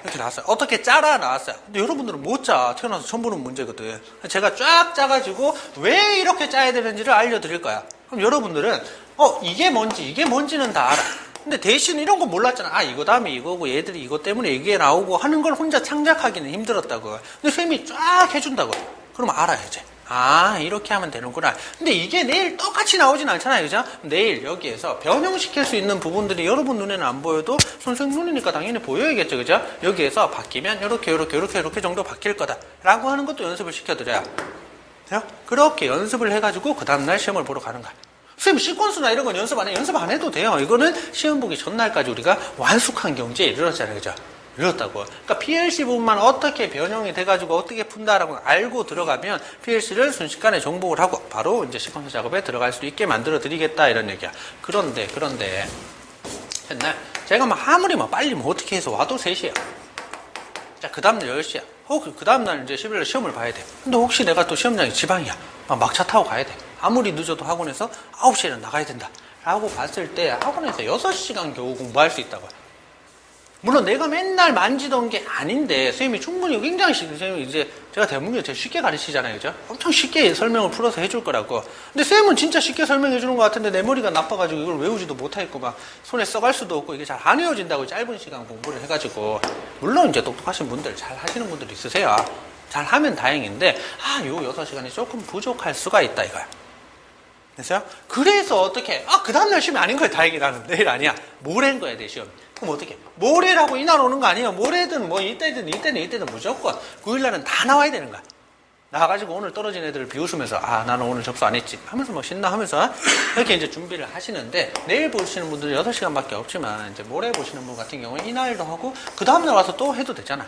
이렇게 나왔어요. 어떻게 짜라 나왔어요. 근데 여러분들은 못 짜. 태어나서 처음 보는 문제거든. 제가 쫙 짜가지고 왜 이렇게 짜야 되는지를 알려드릴 거야. 그럼 여러분들은 이게 뭔지는 다 알아. 근데 대신 이런 거 몰랐잖아. 이거 다음에 이거고 얘들이 이거 때문에 이게 나오고 하는 걸 혼자 창작하기는 힘들었다고. 근데 선생님이 쫙 해준다고. 그럼 알아야지. 이렇게 하면 되는구나. 근데 이게 내일 똑같이 나오진 않잖아요, 그죠? 내일 여기에서 변형시킬 수 있는 부분들이 여러분 눈에는 안 보여도 선생님 눈이니까 당연히 보여야겠죠, 그죠? 여기에서 바뀌면 이렇게 정도 바뀔 거다 라고 하는 것도 연습을 시켜드려요. 돼요? 그렇게 연습을 해가지고 그 다음날 시험을 보러 가는 거야. 선생님 시퀀스나 이런 건 연습 안 해도 돼요. 이거는 시험 보기 전날까지 우리가 완숙한 경지에 이르렀잖아요, 그죠? 이렇다고. 그러니까 PLC 부분만 어떻게 변형이 돼가지고 어떻게 푼다라고 알고 들어가면 PLC를 순식간에 정복을 하고 바로 이제 시퀀스 작업에 들어갈 수 있게 만들어 드리겠다 이런 얘기야. 그런데 옛날 제가 아무리 빨리 어떻게 해서 와도 3시야. 자, 그 다음날 10시야. 그 다음날 이제 11일 시험을 봐야 돼. 근데 혹시 내가 또 시험장이 지방이야. 막차 타고 가야 돼. 아무리 늦어도 학원에서 9시에는 나가야 된다. 라고 봤을 때 학원에서 6시간 겨우 공부할 수 있다고. 물론 내가 맨날 만지던 게 아닌데 선생님이 충분히 굉장히 선생님이 이제 제가 대문경 되게 쉽게 가르치잖아요, 그죠? 엄청 쉽게 설명을 풀어서 해줄 거라고. 근데 선생님은 진짜 쉽게 설명해 주는 것 같은데 내 머리가 나빠가지고 이걸 외우지도 못하겠고 막 손에 써갈 수도 없고 이게 잘 안 외워진다고 짧은 시간 공부를 해가지고. 물론 이제 똑똑하신 분들 잘 하시는 분들 있으세요. 잘 하면 다행인데 요 6시간이 조금 부족할 수가 있다 이거야. 됐어요? 그래서 어떻게 그 다음날 시험이 아닌 거야. 다행이라는. 내일 아니야. 모레인 거야 내 시험. 그럼 어떻게? 모레라고 이날 오는 거 아니에요. 모레든 뭐 이때든 무조건 9일날은 다 나와야 되는 거야. 나와가지고 오늘 떨어진 애들을 비웃으면서 아 나는 오늘 접수 안 했지 하면서 막 신나하면서 이렇게 이제 준비를 하시는데 내일 보시는 분들은 8시간밖에 없지만 이제 모레 보시는 분 같은 경우는 이날도 하고 그 다음날 와서 또 해도 되잖아.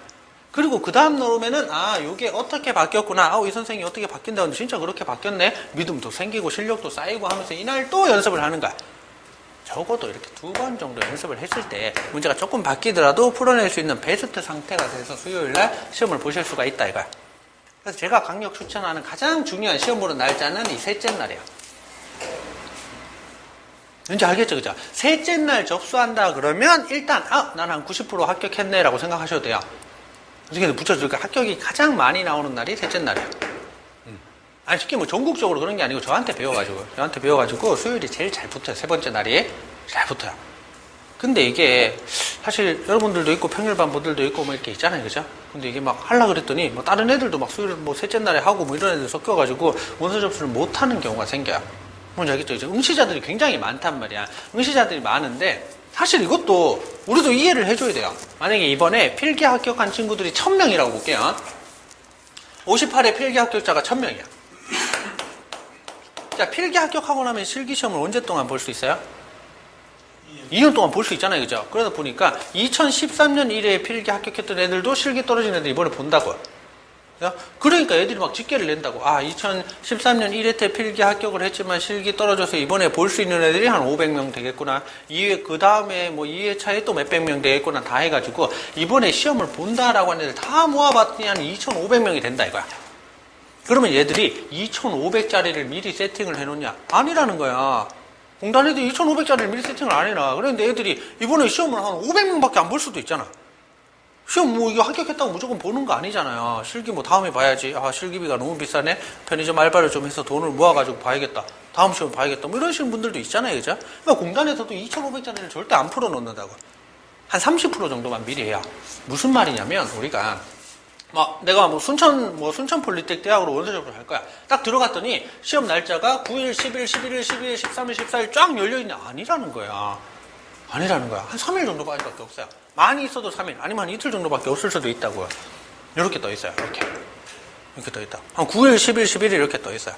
그리고 그 다음날 오면은 아 이게 어떻게 바뀌었구나, 이 선생님이 어떻게 바뀐다는데 진짜 그렇게 바뀌었네, 믿음도 생기고 실력도 쌓이고 하면서 이날 또 연습을 하는 거야. 적어도 이렇게 2번 정도 연습을 했을 때 문제가 조금 바뀌더라도 풀어낼 수 있는 베스트 상태가 돼서 수요일날 시험을 보실 수가 있다 이거야. 그래서 제가 강력 추천하는 가장 중요한 시험 보는 날짜는 이 셋째 날이에요. 왠지 알겠죠, 그죠? 셋째 날 접수한다 그러면 일단 난 한 90% 합격했네 라고 생각하셔도 돼요. 어떻게든 붙여줄까? 합격이 가장 많이 나오는 날이 셋째 날이에요. 아니 쉽게 뭐 전국적으로 그런 게 아니고 저한테 배워가지고 수요일이 제일 잘 붙어요. 세 번째 날이 잘 붙어요. 근데 이게 사실 여러분들도 있고 평일반 분들도 있고 뭐 이렇게 있잖아요, 그죠? 근데 이게 막 하려 그랬더니 뭐 다른 애들도 막 수요일 뭐 셋째 날에 하고 뭐 이런 애들 섞여가지고 원서 접수를 못 하는 경우가 생겨요. 뭔지 알겠죠? 이제 응시자들이 굉장히 많단 말이야. 응시자들이 많은데 사실 이것도 우리도 이해를 해줘야 돼요. 만약에 이번에 필기 합격한 친구들이 1000명이라고 볼게요. 58회 필기 합격자가 1000명이야. 자, 필기 합격하고 나면 실기시험을 언제 동안 볼 수 있어요? 2년 동안 볼 수 있잖아요, 그죠? 그러다 보니까 2013년 1회에 필기 합격했던 애들도 실기 떨어진 애들 이번에 본다고요. 그러니까 애들이 막 집계를 낸다고. 2013년 1회 때 필기 합격을 했지만 실기 떨어져서 이번에 볼 수 있는 애들이 한 500명 되겠구나. 2회, 그 다음에 뭐 2회 차에 또 몇백 명 되겠구나. 다 해가지고 이번에 시험을 본다라고 하는 애들 다 모아봤더니 한 2,500명이 된다 이거야. 그러면 얘들이 2,500짜리를 미리 세팅을 해놓냐? 아니라는 거야. 공단 애들이 2,500짜리를 미리 세팅을 안 해놔. 그런데 애들이 이번에 시험을 한 500명밖에 안 볼 수도 있잖아. 시험 뭐 이거 합격했다고 무조건 보는 거 아니잖아요. 실기 뭐 다음에 봐야지. 실기비가 너무 비싸네. 편의점 알바를 좀 해서 돈을 모아가지고 봐야겠다. 다음 시험 봐야겠다. 뭐 이런 식으로 분들도 있잖아요, 그죠? 그러니까 공단에서도 2,500짜리를 절대 안 풀어놓는다고. 한 30% 정도만 미리 해야. 무슨 말이냐면 우리가 내가 순천 폴리텍 대학으로 원서 접수를 할 거야. 딱 들어갔더니 시험 날짜가 9일, 10일, 11일, 12일, 13일, 14일 쫙 열려있냐? 아니라는 거야. 한 3일 정도밖에 없어요. 많이 있어도 3일, 아니면 한 이틀 정도밖에 없을 수도 있다고요. 이렇게 떠 있어요. 이렇게 떠 있다. 한 9일, 10일, 11일 이렇게 떠 있어요.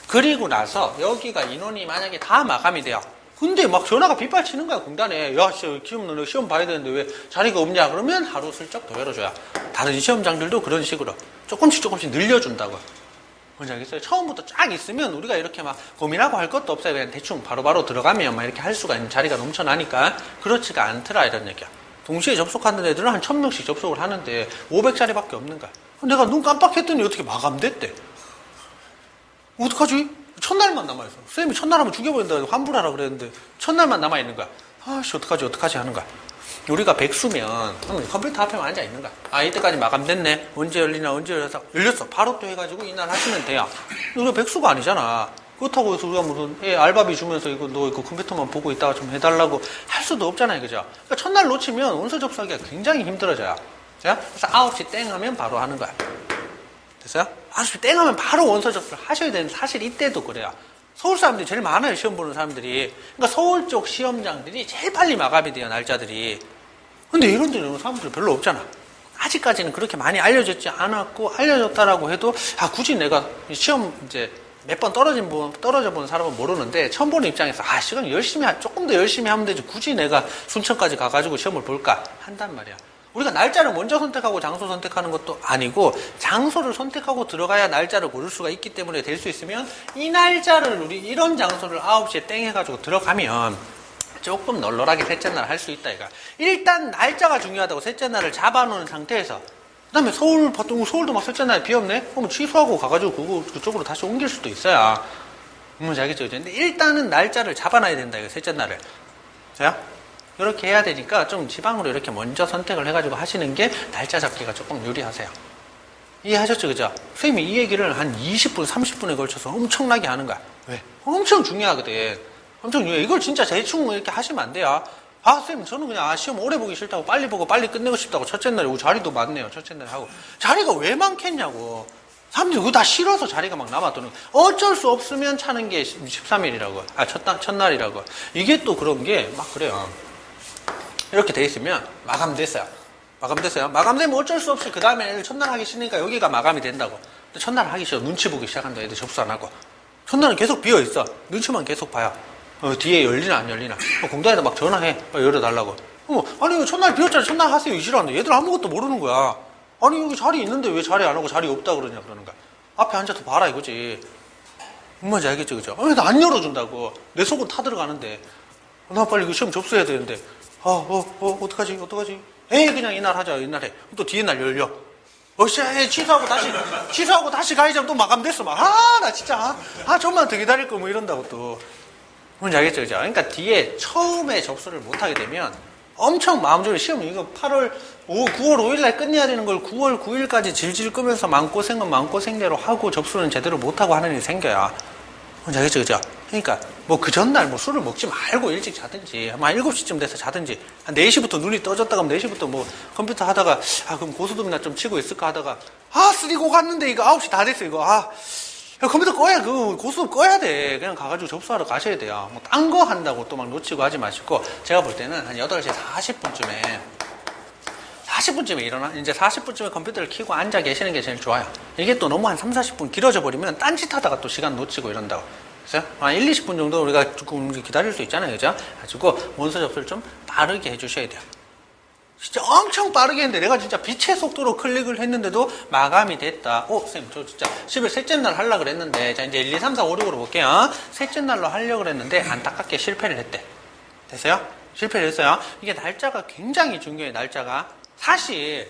그리고 나서 여기가 인원이 만약에 다 마감이 돼요. 근데 막 전화가 빗발치는 거야, 공단에. 야, 지금 너 시험 봐야 되는데 왜 자리가 없냐? 그러면 하루 슬쩍 더 열어줘야. 다른 시험장들도 그런 식으로 조금씩 늘려준다고. 뭔지 알겠어요? 처음부터 쫙 있으면 우리가 이렇게 막 고민하고 할 것도 없어요. 그냥 대충 바로바로 들어가면 막 이렇게 할 수가 있는 자리가 넘쳐나니까. 그렇지가 않더라, 이런 얘기야. 동시에 접속하는 애들은 한 1000명씩 접속을 하는데 500짜리밖에 없는 거야. 내가 눈 깜빡했더니 어떻게 마감됐대. 어떡하지? 첫날만 남아있어. 쌤이 첫날 하면 죽여버린다. 환불하라 그랬는데 첫날만 남아있는 거야. 어떡하지 하는 거야. 우리가 백수면 컴퓨터 앞에만 앉아 있는 거야. 이때까지 마감됐네. 언제 열리나 열렸어. 바로 또 해가지고 이날 하시면 돼요. 우리가 백수가 아니잖아. 그렇다고 해서 우리가 무슨 알바비 주면서 너 이거 컴퓨터만 보고 있다가 좀 해달라고 할 수도 없잖아요, 그죠? 그러니까 첫날 놓치면 원서 접수하기가 굉장히 힘들어져요. 그래서 9시 땡 하면 바로 하는 거야. 됐어요? 9시 땡 하면 바로 원서 접수를 하셔야 되는데 사실 이때도 그래요. 서울 사람들이 제일 많아요, 시험 보는 사람들이. 그러니까 서울 쪽 시험장들이 제일 빨리 마감이 돼요, 날짜들이. 근데 이런 데는 사람들이 별로 없잖아. 아직까지는 그렇게 많이 알려졌지 않았고, 알려졌다라고 해도, 굳이 내가 시험 이제 몇 번 떨어져 본 사람은 모르는데, 처음 보는 입장에서, 시간 조금 더 열심히 하면 되지. 굳이 내가 순천까지 가가지고 시험을 볼까? 한단 말이야. 우리가 날짜를 먼저 선택하고 장소 선택하는 것도 아니고 장소를 선택하고 들어가야 날짜를 고를 수가 있기 때문에 될 수 있으면 이 날짜를 우리 이런 장소를 9시에 땡 해가지고 들어가면 조금 널널하게 셋째 날 할 수 있다 이거. 일단 날짜가 중요하다고 셋째 날을 잡아놓은 상태에서 그 다음에 서울도 막 셋째 날 비 없네? 그럼 취소하고 가가지고 그쪽으로 다시 옮길 수도 있어요. 뭔지 알겠죠? 근데 일단은 날짜를 잡아놔야 된다 이거 셋째 날을. 자요? 이렇게 해야 되니까 좀 지방으로 이렇게 먼저 선택을 해가지고 하시는 게 날짜 잡기가 조금 유리하세요. 이해하셨죠? 그죠? 선생님이 이 얘기를 한 20분, 30분에 걸쳐서 엄청나게 하는 거야. 왜? 엄청 중요하거든. 엄청 중요해. 이걸 진짜 대충 이렇게 하시면 안 돼요. 선생님, 저는 그냥 시험 오래 보기 싫다고 빨리 보고 빨리 끝내고 싶다고 첫째 날에 자리도 많네요. 첫째 날에 하고. 자리가 왜 많겠냐고. 사람들이 그거 다 싫어서 자리가 막 남았더니 어쩔 수 없으면 차는 게 13일이라고. 첫날이라고. 이게 또 그런 게 막 그래요. 이렇게 돼 있으면 마감됐어요. 마감되면 어쩔 수 없이 그 다음에 애들 첫날 하기 싫으니까 여기가 마감이 된다고. 첫날 하기 싫어. 눈치 보기 시작한다. 애들 접수 안 하고. 첫날은 계속 비어있어. 눈치만 계속 봐요. 뒤에 열리나 안 열리나. 공단에다 막 전화해. 열어달라고. 아니 이거 첫날 비었잖아. 첫날 하세요. 이시라는데 얘들 아무것도 모르는 거야. 아니 여기 자리 있는데 왜 자리 안 하고 자리 없다 그러냐 그러는 거야. 앞에 앉아서 봐라 이거지. 뭔지 알겠죠 그죠? 나 안 열어준다고. 내 속은 타들어가는데. 나 빨리 그 시험 접수해야 되는데. 어떡하지? 에이 그냥 이날 하자. 이날에. 또 뒤에 날 열려. 취소하고 다시 가야지. 또 마감됐어. 나 진짜. 좀만 더 기다릴 거 뭐 이런다고 또. 뭔지 알겠죠 그죠? 그러니까 뒤에 처음에 접수를 못하게 되면 엄청 마음적으로 시험 이거 9월 5일 날 끝내야 되는 걸 9월 9일까지 질질 끄면서 마음고생은 마음고생대로 하고 접수는 제대로 못하고 하는 일이 생겨야. 뭔지 알겠죠 그죠? 그러니까 그 전날 술을 먹지 말고 일찍 자든지 한 7시쯤 돼서 자든지 한 4시부터 눈이 떠졌다 그러면 4시부터 컴퓨터 하다가 그럼 고수dom이나 좀 치고 있을까 하다가 쓰리고 갔는데 이거 9시 다 됐어 이거 컴퓨터 꺼야 고수돔 꺼야 돼. 그냥 가가지고 접수하러 가셔야 돼요. 딴 거 한다고 또 막 놓치고 하지 마시고 제가 볼 때는 한 8시 40분쯤에 일어나 이제 40분쯤에 컴퓨터를 켜고 앉아 계시는 게 제일 좋아요. 이게 또 너무 한 3, 40분 길어져 버리면 딴짓 하다가 또 시간 놓치고 이런다고. 그래서 한 1, 20분 정도 우리가 조금 기다릴 수 있잖아요. 그죠? 가지고 원서 접수를 좀 빠르게 해주셔야 돼요. 진짜 엄청 빠르게 했는데 내가 진짜 빛의 속도로 클릭을 했는데도 마감이 됐다. 선생님 저 진짜 10일 셋째 날 하려고 그랬는데 자 이제 1, 2, 3, 4, 5, 6으로 볼게요. 셋째 날로 하려고 그랬는데 안타깝게 실패를 했대. 됐어요? 실패를 했어요. 이게 날짜가 굉장히 중요해요. 사실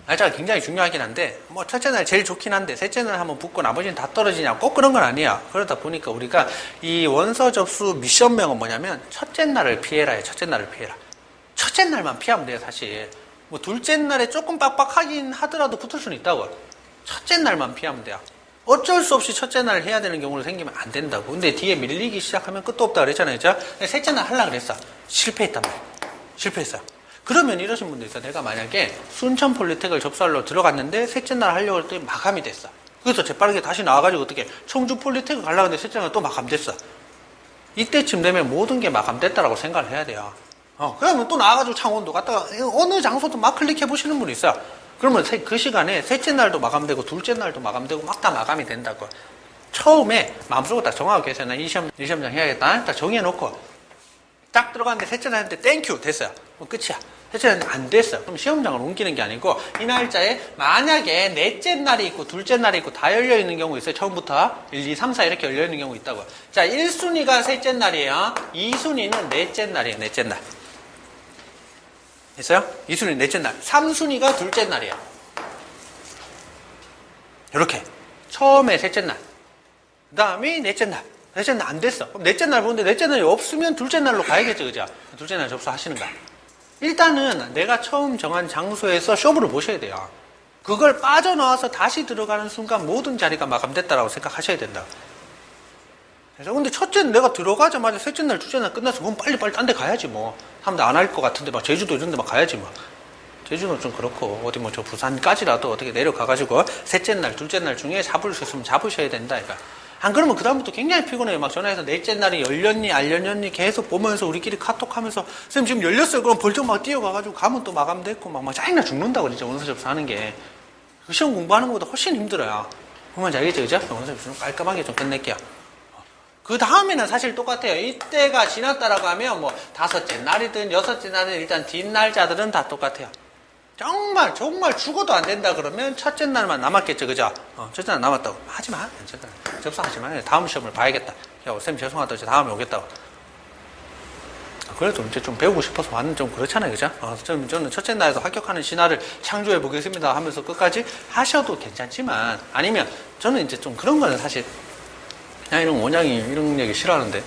날짜가 굉장히 중요하긴 한데 첫째 날 제일 좋긴 한데 셋째 날 한번 붙고 나머지는 다 떨어지냐 꼭 그런 건 아니야. 그러다 보니까 우리가 이 원서 접수 미션명은 뭐냐면 첫째 날을 피해라예요. 첫째 날을 피해라. 첫째 날만 피하면 돼요. 사실 둘째 날에 조금 빡빡하긴 하더라도 붙을 수는 있다고. 첫째 날만 피하면 돼요. 어쩔 수 없이 첫째 날 해야 되는 경우로 생기면 안 된다고. 근데 뒤에 밀리기 시작하면 끝도 없다 그랬잖아요. 그죠? 셋째 날 하려고 그랬어. 실패했단 말이에요. 실패했어요. 그러면 이러신 분들 있어요. 내가 만약에 순천 폴리텍을 접수하러 들어갔는데 셋째 날 하려고 했더니 마감이 됐어. 그래서 재빠르게 다시 나와가지고 어떻게 청주 폴리텍을 가려고 했는데 셋째 날 또 마감됐어. 이때쯤 되면 모든 게 마감됐다라고 생각을 해야 돼요. 그러면 또 나와가지고 창원도 갔다가 어느 장소도 막 클릭해 보시는 분이 있어요. 그러면 그 시간에 셋째 날도 마감되고 둘째 날도 마감되고 막 다 마감이 된다고. 처음에 마음속으로 딱 정하고 계세요. 나 이 시험장 해야겠다. 딱 정해놓고 딱 들어갔는데 셋째 날 했는데 땡큐 됐어요. 끝이야. 셋째 날은 안 됐어. 그럼 시험장을 옮기는 게 아니고 이 날짜에 만약에 넷째 날이 있고 둘째 날이 있고 다 열려있는 경우 있어요. 처음부터 1, 2, 3, 4 이렇게 열려있는 경우 있다고. 자, 1순위가 셋째 날이에요. 2순위는 넷째 날이에요. 넷째 날. 됐어요? 2순위 넷째 날. 3순위가 둘째 날이에요. 이렇게. 처음에 셋째 날. 그 다음에 넷째 날. 넷째 날 안 됐어. 그럼 넷째 날 보는데 넷째 날이 없으면 둘째 날로 가야겠죠. 그죠? 둘째 날 접수하시는 거야. 일단은 내가 처음 정한 장소에서 쇼부를 보셔야 돼요. 그걸 빠져나와서 다시 들어가는 순간 모든 자리가 마감됐다라고 생각하셔야 된다. 그래서 근데 첫째는 내가 들어가자마자 셋째 날, 둘째 날 끝나서 그럼 빨리빨리 딴 데 가야지 뭐. 사람들 안 할 것 같은데 막 제주도 이런 데 막 가야지 뭐. 제주는 좀 그렇고 어디 저 부산까지라도 어떻게 내려가가지고 셋째 날, 둘째 날 중에 잡을 수 있으면 잡으셔야 된다. 그러니까. 안 그러면 그다음부터 굉장히 피곤해요. 막 전화해서 넷째 날이 열렸니 안 열렸니 계속 보면서 우리끼리 카톡하면서 선생님 지금 열렸어요. 그럼 벌쩍 막 뛰어가가지고 가면 또 마감됐고 막 짜증나 죽는다고 진짜 원서 접수하는 게. 그 시험 공부하는 것보다 훨씬 힘들어요. 그만 알겠죠, 그죠? 원서 접수는 깔끔하게 좀 끝낼게요. 그 다음에는 사실 똑같아요. 이때가 지났다라고 하면 뭐 5째 날이든 6째 날이든 일단 뒷날짜들은 다 똑같아요. 정말 죽어도 안 된다 그러면 첫째 날만 남았겠죠, 그죠? 첫째 날 남았다고 하지마. 접수하지 마. 다음 시험을 봐야겠다. 야, 선생님 죄송하다. 다음에 오겠다고. 그래도 이제 좀 배우고 싶어서 왔는 좀 그렇잖아요, 그죠? 저는 첫째 날에도 합격하는 신화를 창조해 보겠습니다 하면서 끝까지 하셔도 괜찮지만, 아니면 저는 이제 좀 그런 거는 사실 그냥 이런 원장이 이런 얘기 싫어하는데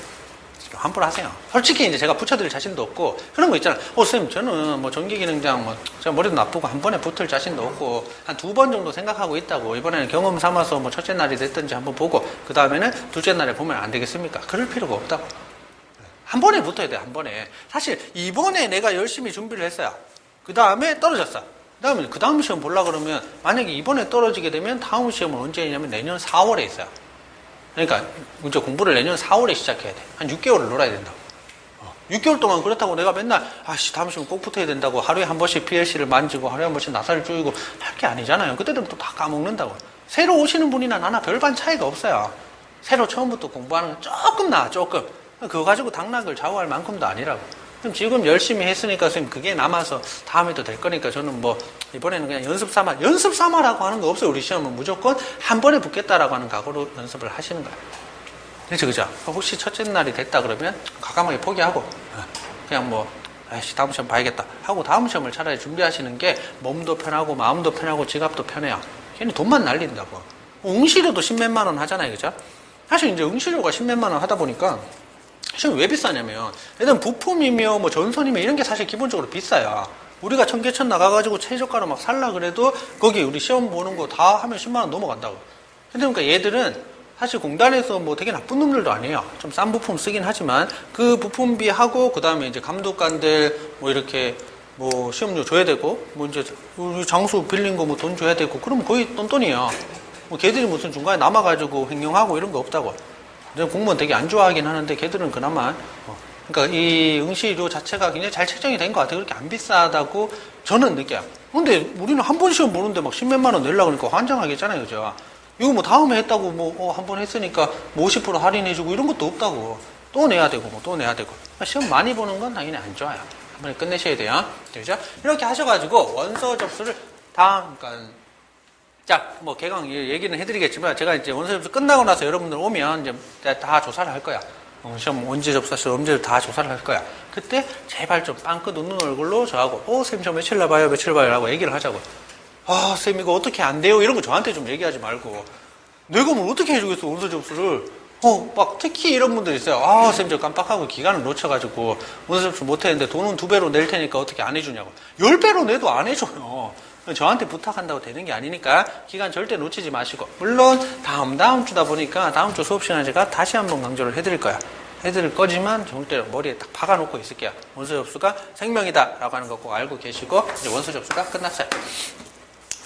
함부로 하세요. 솔직히 이제 제가 붙여드릴 자신도 없고 그런 거 있잖아요. 선생님 저는 뭐 전기기능장 제가 머리도 나쁘고 한 번에 붙을 자신도 없고 한 2번 정도 생각하고 있다고. 이번에는 경험 삼아서 뭐 첫째 날이 됐든지 한번 보고 그 다음에는 둘째 날에 보면 안 되겠습니까? 그럴 필요가 없다고. 한 번에 붙어야 돼요. 한 번에. 사실 이번에 내가 열심히 준비를 했어요. 그 다음에 떨어졌어. 그 다음 시험 보려고 그러면 만약에 이번에 떨어지게 되면 다음 시험은 언제냐면 내년 4월에 있어요. 그러니까 이제 공부를 내년 4월에 시작해야 돼. 한 6개월을 놀아야 된다고. 6개월 동안 그렇다고 내가 맨날 아씨 다음 시험 꼭 붙어야 된다고 하루에 한 번씩 PLC를 만지고 하루에 한 번씩 나사를 쪼이고 할 게 아니잖아요. 그때들은 또 다 까먹는다고. 새로 오시는 분이나 나나 별반 차이가 없어요. 새로 처음부터 공부하는 건 조금 나아, 조금. 그거 가지고 당락을 좌우할 만큼도 아니라고. 그럼 지금 열심히 했으니까 선생님 그게 남아서 다음에도 될 거니까 저는 뭐 이번에는 그냥 연습 삼아라고 하는 거 없어요. 우리 시험은 무조건 한 번에 붙겠다라고 하는 각오로 연습을 하시는 거예요. 그죠? 혹시 첫째 날이 됐다 그러면 과감하게 포기하고 그냥 뭐 아이씨 다음 시험 봐야겠다 하고 다음 시험을 차라리 준비하시는 게 몸도 편하고 마음도 편하고 지갑도 편해요. 걔는 돈만 날린다고. 응시료도 10몇만 원 하잖아요. 그죠? 사실 이제 응시료가 10몇만 원 하다 보니까 시험이 왜 비싸냐면 일단 부품이며 뭐 전선이며 이런 게 사실 기본적으로 비싸요. 우리가 청계천 나가가지고 최저가로 막 살라 그래도 거기 우리 시험 보는 거 다 하면 10만 원 넘어간다고. 근데 그러니까 얘들은 사실 공단에서 뭐 되게 나쁜 놈들도 아니에요. 좀 싼 부품 쓰긴 하지만 그 부품비하고 그 다음에 이제 감독관들 뭐 이렇게 뭐 시험료 줘야 되고 뭐 이제 우리 장수 빌린 거 뭐 돈 줘야 되고 그러면 거의 똔똔이에요. 뭐 걔들이 무슨 중간에 남아가지고 횡령하고 이런 거 없다고. 공무원 되게 안 좋아하긴 하는데 걔들은 그나마 그러니까 이 응시료 자체가 굉장히 잘 책정이 된 것 같아요. 그렇게 안 비싸다고 저는 느껴요. 근데 우리는 한 번 시험 보는데 막 10몇만 원 내려고 그러니까 환장하겠잖아요. 그죠? 이거 뭐 다음에 했다고 뭐 한 번 했으니까 뭐 50% 할인해주고 이런 것도 없다고. 또 내야 되고 뭐 또 내야 되고. 시험 많이 보는 건 당연히 안 좋아요. 한 번에 끝내셔야 돼요. 그죠? 이렇게 하셔가지고 원서 접수를 그러니까 자, 뭐 개강 얘기는 해드리겠지만 제가 이제 원서 접수 끝나고 나서 여러분들 오면 이제 다 조사를 할 거야. 시험 언제 접수하시고 언제 다 조사를 할 거야. 그때 제발 좀 빵긋 웃는 얼굴로 저하고 쌤 저 며칠 날 봐요 며칠 봐요 라고 얘기를 하자고. 쌤 이거 어떻게 안 돼요? 이런 거 저한테 좀 얘기하지 말고 내가 뭐 어떻게 해주겠어 원서 접수를. 막 특히 이런 분들 있어요. 쌤 저 깜빡하고 기간을 놓쳐가지고 원서 접수 못했는데 돈은 2배로 낼 테니까 어떻게 안 해주냐고. 10배로 내도 안 해줘요. 저한테 부탁한다고 되는 게 아니니까 기간 절대 놓치지 마시고, 물론 다음 주다 보니까 다음 주 수업 시간에 제가 다시 한번 강조를 해드릴 거야. 해드릴 거지만 절대로 머리에 딱 박아놓고 있을게요. 원서 접수가 생명이다 라고 하는 거 꼭 알고 계시고, 이제 원서 접수가 끝났어요.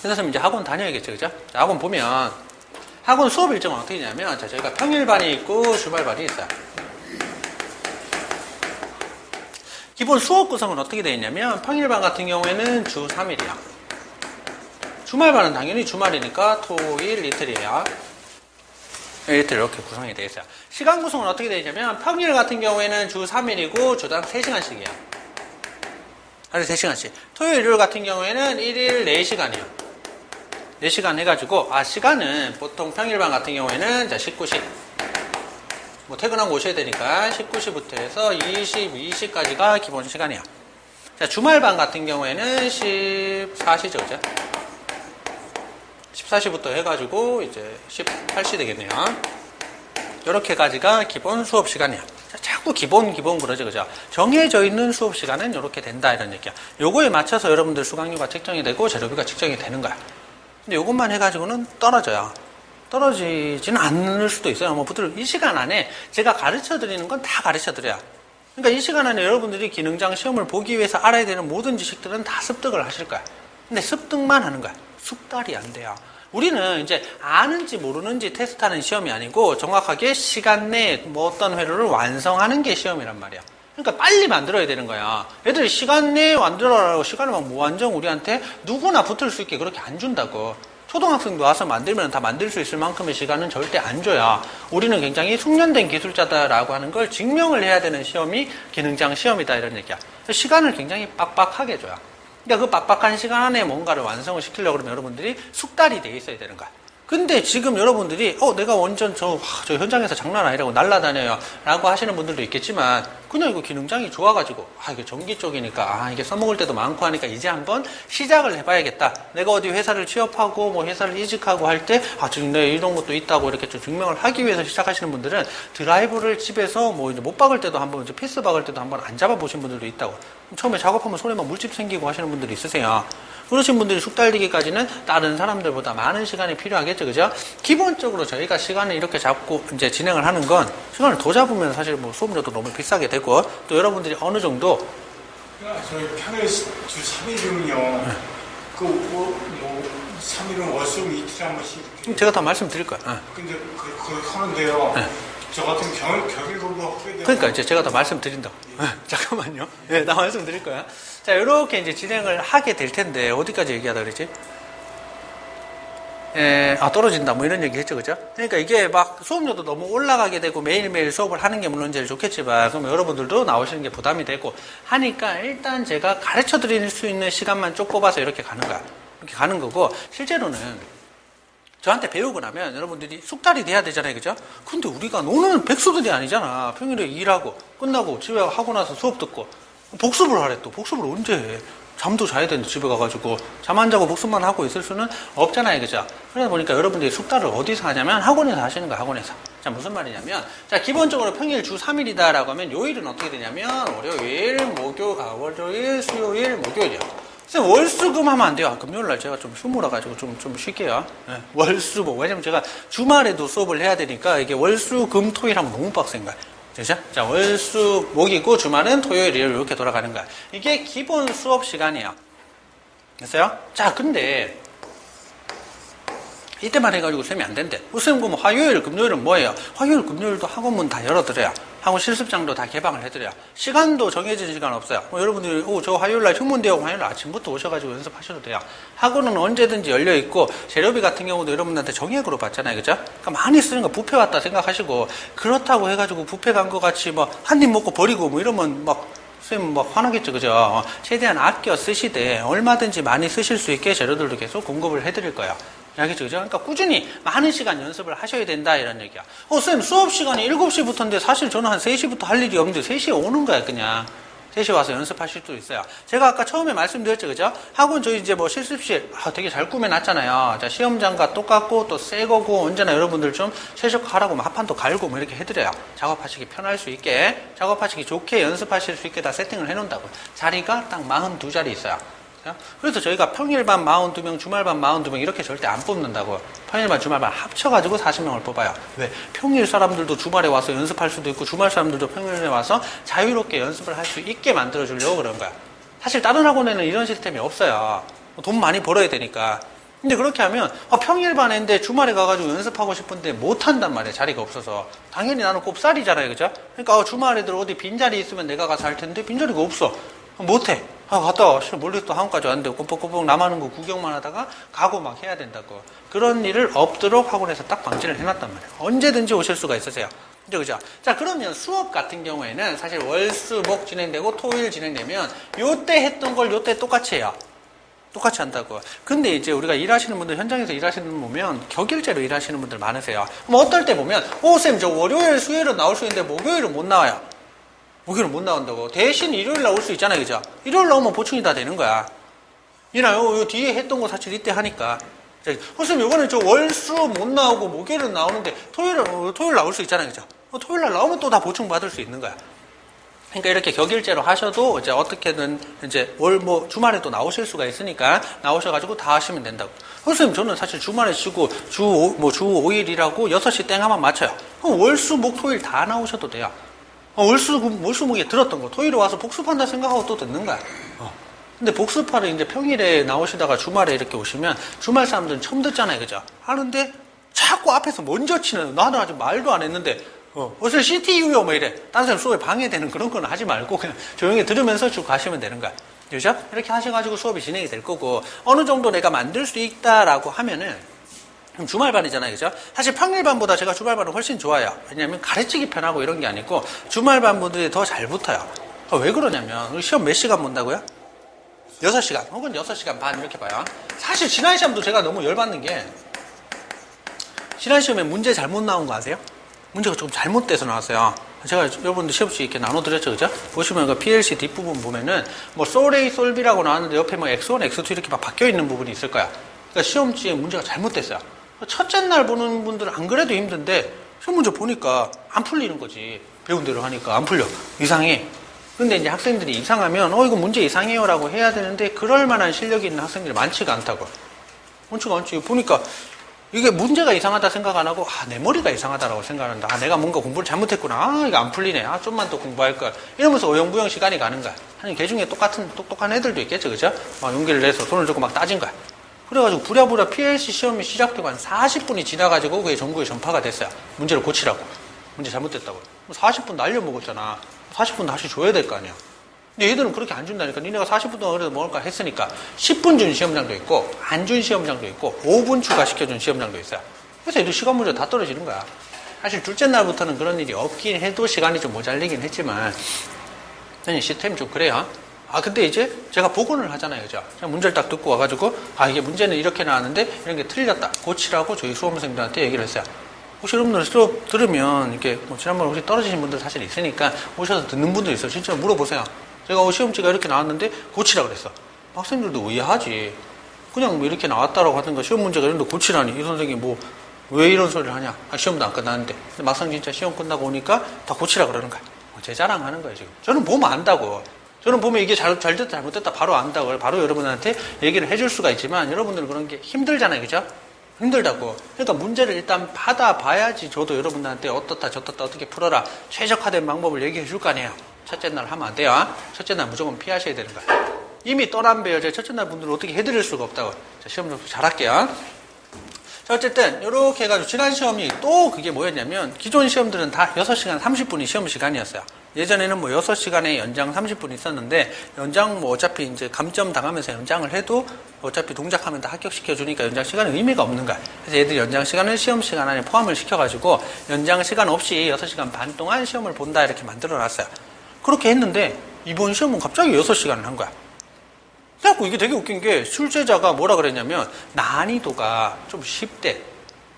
끝났으면 이제 학원 다녀야겠죠. 그죠? 자, 학원 보면 학원 수업 일정은 어떻게 되냐면, 자, 저희가 평일반이 있고 주말반이 있어요. 기본 수업 구성은 어떻게 되어 있냐면, 평일반 같은 경우에는 주 3일이요. 주말반은 당연히 주말이니까 토일 이틀이에요. 이틀 이렇게 구성이 되어 있어요. 시간 구성은 어떻게 되어 있냐면, 평일 같은 경우에는 주 3일이고 주당 3시간씩이에요. 하루에 3시간씩. 토요일, 일요일 같은 경우에는 1일 4시간이에요. 4시간 해가지고, 시간은 보통 평일반 같은 경우에는 19시. 뭐 퇴근하고 오셔야 되니까 19시부터 해서 22시까지가 기본 시간이에요. 자, 주말반 같은 경우에는 14시죠, 그죠? 14시부터 해가지고 이제 18시 되겠네요. 이렇게까지가 기본 수업 시간이야. 자꾸 기본 그러죠, 그죠? 정해져 있는 수업 시간은 이렇게 된다 이런 얘기야. 요거에 맞춰서 여러분들 수강료가 책정이 되고 재료비가 책정이 되는 거야. 근데 요것만 해가지고는 떨어져요. 떨어지지는 않을 수도 있어요. 뭐 이 시간 안에 제가 가르쳐 드리는 건 다 가르쳐 드려요. 그러니까 이 시간 안에 여러분들이 기능장 시험을 보기 위해서 알아야 되는 모든 지식들은 다 습득을 하실 거야. 근데 습득만 하는 거야. 숙달이 안 돼요. 우리는 이제 아는지 모르는지 테스트하는 시험이 아니고 정확하게 시간 내에 뭐 어떤 회로를 완성하는 게 시험이란 말이야. 그러니까 빨리 만들어야 되는 거야. 애들이 시간 내에 만들어라고 시간을 막 무한정 우리한테 누구나 붙을 수 있게 그렇게 안 준다고. 초등학생도 와서 만들면 다 만들 수 있을 만큼의 시간은 절대 안 줘야. 우리는 굉장히 숙련된 기술자다라고 하는 걸 증명을 해야 되는 시험이 기능장 시험이다 이런 얘기야. 시간을 굉장히 빡빡하게 줘요. 그러니까 그 빡빡한 시간 안에 뭔가를 완성을 시키려고 그러면 여러분들이 숙달이 돼 있어야 되는 거야. 근데 지금 여러분들이 내가 완전 저 현장에서 장난 아니라고 날라다녀요 라고 하시는 분들도 있겠지만, 그냥 이거 기능장이 좋아가지고 이게 전기 쪽이니까 이게 써먹을 때도 많고 하니까 이제 한번 시작을 해봐야겠다. 내가 어디 회사를 취업하고 뭐 회사를 이직하고 할 때 지금 내가 이런 것도 있다고 이렇게 좀 증명을 하기 위해서 시작하시는 분들은 드라이브를 집에서 뭐 이제 못 박을 때도 한번 이제 피스 박을 때도 한번 안 잡아보신 분들도 있다고. 처음에 작업하면 손에 막 물집 생기고 하시는 분들이 있으세요. 그러신 분들이 숙달되기까지는 다른 사람들보다 많은 시간이 필요하겠죠, 그죠? 기본적으로 저희가 시간을 이렇게 잡고 이제 진행을 하는 건, 시간을 더 잡으면 사실 뭐 수업료도 너무 비싸게 되고, 또 여러분들이 어느 정도. 저희 평일 주 3일이면요. 뭐 3일은 월수금 이틀에 한 번씩. 제가 다 말씀드릴 거예요. 근데 그렇게 하는데요. 저 같은 격일 공부 학교에 그러니까 이제 제가 더 말씀드린다고. 잠깐만요. 네, 나 말씀드릴 거야. 자, 이렇게 이제 진행을 하게 될 텐데, 어디까지 얘기하다 그랬지? 떨어진다, 뭐 이런 얘기 했죠, 그죠? 그러니까 이게 막 수업료도 너무 올라가게 되고 매일매일 수업을 하는 게 물론 제일 좋겠지만, 그럼 여러분들도 나오시는 게 부담이 되고 하니까 일단 제가 가르쳐 드릴 수 있는 시간만 쭉 뽑아서 이렇게 가는 거야. 이렇게 가는 거고, 실제로는 저한테 배우고 나면 여러분들이 숙달이 돼야 되잖아요, 그죠? 근데 우리가 노는 백수들이 아니잖아. 평일에 일하고 끝나고 집에 하고 나서 수업 듣고 복습을 하래. 또 복습을 언제 해? 잠도 자야 되는데 집에 가가지고 잠 안 자고 복습만 하고 있을 수는 없잖아요, 그죠? 그러다 보니까 여러분들이 숙달을 어디서 하냐면 학원에서 하시는 거야, 학원에서. 자, 무슨 말이냐면, 자, 기본적으로 평일 주 3일이다라고 하면 요일은 어떻게 되냐면 월요일, 월요일, 수요일, 목요일이야. 선생님, 월수금 하면 안 돼요. 금요일날 제가 좀 휴무라가지고 좀 쉴게요. 네. 월수목. 왜냐면 제가 주말에도 수업을 해야 되니까 이게 월수금 토일 하면 너무 빡센 거야. 그죠? 자, 월수목이고 주말은 토요일, 일요일 이렇게 돌아가는 거야. 이게 기본 수업 시간이에요. 됐어요? 자, 근데 이때만 해가지고 쌤이 안 된대. 선생님, 그럼 화요일, 금요일은 뭐예요? 화요일, 금요일도 학원문 다 열어드려요. 학원 실습장도 다 개방을 해드려요. 시간도 정해진 시간 없어요. 여러분들이 저 화요일날 휴문대요. 화요일 아침부터 오셔가지고 연습하셔도 돼요. 학원은 언제든지 열려있고 재료비 같은 경우도 여러분들한테 정액으로 받잖아요, 그죠? 그러니까 많이 쓰는 거 뷔페 왔다 생각하시고, 그렇다고 해가지고 뷔페 간 거 같이 뭐 한 입 먹고 버리고 뭐 이러면 막 선생님 막 화나겠죠, 그죠? 최대한 아껴 쓰시되 얼마든지 많이 쓰실 수 있게 재료들도 계속 공급을 해드릴 거예요. 알겠죠, 그죠? 그러니까 꾸준히 많은 시간 연습을 하셔야 된다, 이런 얘기야. 선생님, 수업 시간이 7시부터인데 사실 저는 한 3시부터 할 일이 없는데 3시에 오는 거야, 그냥. 3시에 와서 연습하실 수 있어요. 제가 아까 처음에 말씀드렸죠, 그죠? 학원 저희 이제 뭐 실습실, 되게 잘 꾸며놨잖아요. 자, 시험장과 똑같고 또 새 거고, 언제나 여러분들 좀 최적화하라고 뭐 합판도 갈고 뭐 이렇게 해드려요. 작업하시기 편할 수 있게, 작업하시기 좋게 연습하실 수 있게 다 세팅을 해놓는다고요. 자리가 딱 42자리 있어요. 그래서 저희가 평일반 42명, 주말반 42명 이렇게 절대 안 뽑는다고. 평일반, 주말반 합쳐가지고 40명을 뽑아요. 왜? 평일 사람들도 주말에 와서 연습할 수도 있고 주말 사람들도 평일에 와서 자유롭게 연습을 할 수 있게 만들어주려고 그런 거야. 사실 다른 학원에는 이런 시스템이 없어요. 돈 많이 벌어야 되니까. 근데 그렇게 하면 평일반인데 주말에 가가지고 연습하고 싶은데 못한단 말이야, 자리가 없어서. 당연히 나는 꼽살이잖아요, 그죠? 그러니까 주말에들 어디 빈자리 있으면 내가 가서 할 텐데 빈자리가 없어. 못해. 갔다 와. 멀리 또 학원까지 왔는데 꼬뻑꼬뻑 남아는 거 구경만 하다가 가고 막 해야 된다고. 그런 일을 없도록 학원에서 딱 방지를 해놨단 말이에요. 언제든지 오실 수가 있으세요. 그죠? 자, 그러면 수업 같은 경우에는 사실 월, 수, 목 진행되고 토일 진행되면 요때 했던 걸 요때 똑같이 해요. 똑같이 한다고. 근데 이제 우리가 일하시는 분들, 현장에서 일하시는 분 보면 격일제로 일하시는 분들 많으세요. 그럼 어떨 때 보면 쌤, 저 월요일, 수요일은 나올 수 있는데 목요일은 못 나와요. 목요일은 못 나온다고. 대신 일요일 나올 수 있잖아요, 그죠? 일요일 나오면 보충이 다 되는 거야. 요 뒤에 했던 거 사실 이때 하니까. 선생님, 이번에 저 월수 못 나오고 목요일은 나오는데 토요일 나올 수 있잖아요, 그죠? 토요일 날 나오면 또 다 보충 받을 수 있는 거야. 그러니까 이렇게 격일제로 하셔도 이제 어떻게든 이제 주말에 또 나오실 수가 있으니까 나오셔가지고 다 하시면 된다고. 선생님, 저는 사실 주말에 쉬고 주 5일이라고 6시 땡 하면 맞춰요. 그럼 월수, 목, 토일 다 나오셔도 돼요. 월수목에 들었던 거 토요일에 와서 복습한다 생각하고 또 듣는 거야. 근데 복습하러 이제 평일에 나오시다가 주말에 이렇게 오시면 주말 사람들은 처음 듣잖아요, 그죠? 하는데 자꾸 앞에서 먼저 치는, 나는 아직 말도 안 했는데 어서 CTU요 뭐 이래. 딴 사람 수업에 방해되는 그런 건 하지 말고 그냥 조용히 들으면서 쭉 가시면 되는 거야. 그죠? 이렇게 하셔가지고 수업이 진행이 될 거고, 어느 정도 내가 만들 수 있다라고 하면은 그럼 주말반이잖아요, 그죠? 사실 평일반보다 제가 주말반은 훨씬 좋아요. 왜냐하면 가르치기 편하고 이런 게 아니고 주말반 분들이 더 잘 붙어요. 왜 그러냐면 시험 몇 시간 본다고요? 6시간 혹은 6시간 반 이렇게 봐요. 사실 지난 시험도 제가 너무 열받는 게, 지난 시험에 문제 잘못 나온 거 아세요? 문제가 조금 잘못돼서 나왔어요. 제가 여러분들 시험지 이렇게 나눠드렸죠, 그죠? 보시면 그 PLC 뒷부분 보면은 솔레이, 솔비라고 나왔는데 옆에 X1, X2 이렇게 막 바뀌어 있는 부분이 있을 거야. 그러니까 시험지에 문제가 잘못됐어요. 첫째 날 보는 분들은 안 그래도 힘든데 시험 문제 보니까 안 풀리는 거지. 배운 대로 하니까 안 풀려. 이상해. 근데 이제 학생들이 이상하면 이거 문제 이상해요 라고 해야 되는데 그럴 만한 실력이 있는 학생들이 많지가 않다고. 많지가 않지. 보니까 이게 문제가 이상하다 생각 안 하고 내 머리가 이상하다라고 생각한다. 내가 뭔가 공부를 잘못했구나. 이거 안 풀리네. 좀만 더 공부할 걸. 이러면서 어영부영 시간이 가는 거야. 아니, 걔 중에 똑똑한 애들도 있겠죠, 그죠? 막 용기를 내서 손을 들고 막 따진 거야. 그래가지고 부랴부랴 PLC 시험이 시작되고 한 40분이 지나가지고 그게 전국에 전파가 됐어요. 문제를 고치라고. 문제 잘못됐다고. 40분 날려먹었잖아. 40분 다시 줘야 될 거 아니야. 근데 얘들은 그렇게 안 준다니까. 니네가 40분 동안 그래도 먹을까 했으니까 10분 준 시험장도 있고 안 준 시험장도 있고 5분 추가시켜준 시험장도 있어요. 그래서 얘들 시간 문제 다 떨어지는 거야. 사실 둘째 날부터는 그런 일이 없긴 해도 시간이 좀 모자르긴 했지만 시스템이 좀 그래요. 근데 이제 제가 복원을 하잖아요. 그죠? 문제를 딱 듣고 와가지고 이게 문제는 이렇게 나왔는데 이런 게 틀렸다. 고치라고 저희 수험생들한테 얘기를 했어요. 혹시 여러분들 수업 들으면 이렇게 지난번에 혹시 떨어지신 분들 사실 있으니까 오셔서 듣는 분들 있어요. 진짜 물어보세요. 제가 시험지가 이렇게 나왔는데 고치라 그랬어. 학생들도 의아하지. 그냥 뭐 이렇게 나왔다라고 하던가 시험 문제가 이런데 고치라니. 이 선생님 왜 이런 소리를 하냐. 시험도 안 끝났는데. 근데 막상 진짜 시험 끝나고 오니까 다 고치라 그러는 거야. 제 자랑하는 거예요, 지금. 저는 보면 안다고. 저는 보면 이게 잘 됐다, 잘못됐다 바로 안다고. 바로 여러분한테 얘기를 해줄 수가 있지만 여러분들은 그런 게 힘들잖아요, 그죠? 힘들다고. 그러니까 문제를 일단 받아봐야지 저도 여러분들한테 어떻다 저떻다 어떻게 풀어라 최적화된 방법을 얘기해 줄 거 아니에요. 첫째 날 하면 안 돼요. 첫째 날 무조건 피하셔야 되는 거야. 이미 떠난 배요. 제 첫째 날 분들은 어떻게 해드릴 수가 없다고. 자, 시험 좀 잘할게요. 자, 어쨌든 이렇게 해가지고 지난 시험이 또 그게 뭐였냐면 기존 시험들은 다 6시간 30분이 시험 시간이었어요. 예전에는 6시간에 연장 30분 있었는데 연장 어차피 이제 감점 당하면서 연장을 해도 어차피 동작하면 다 합격시켜 주니까 연장 시간은 의미가 없는 거야. 그래서 얘들이 연장 시간을 시험 시간 안에 포함을 시켜가지고 연장 시간 없이 6시간 반 동안 시험을 본다 이렇게 만들어 놨어요. 그렇게 했는데 이번 시험은 갑자기 6시간을 한 거야. 그래갖고 이게 되게 웃긴 게 출제자가 뭐라 그랬냐면 난이도가 좀 쉽대.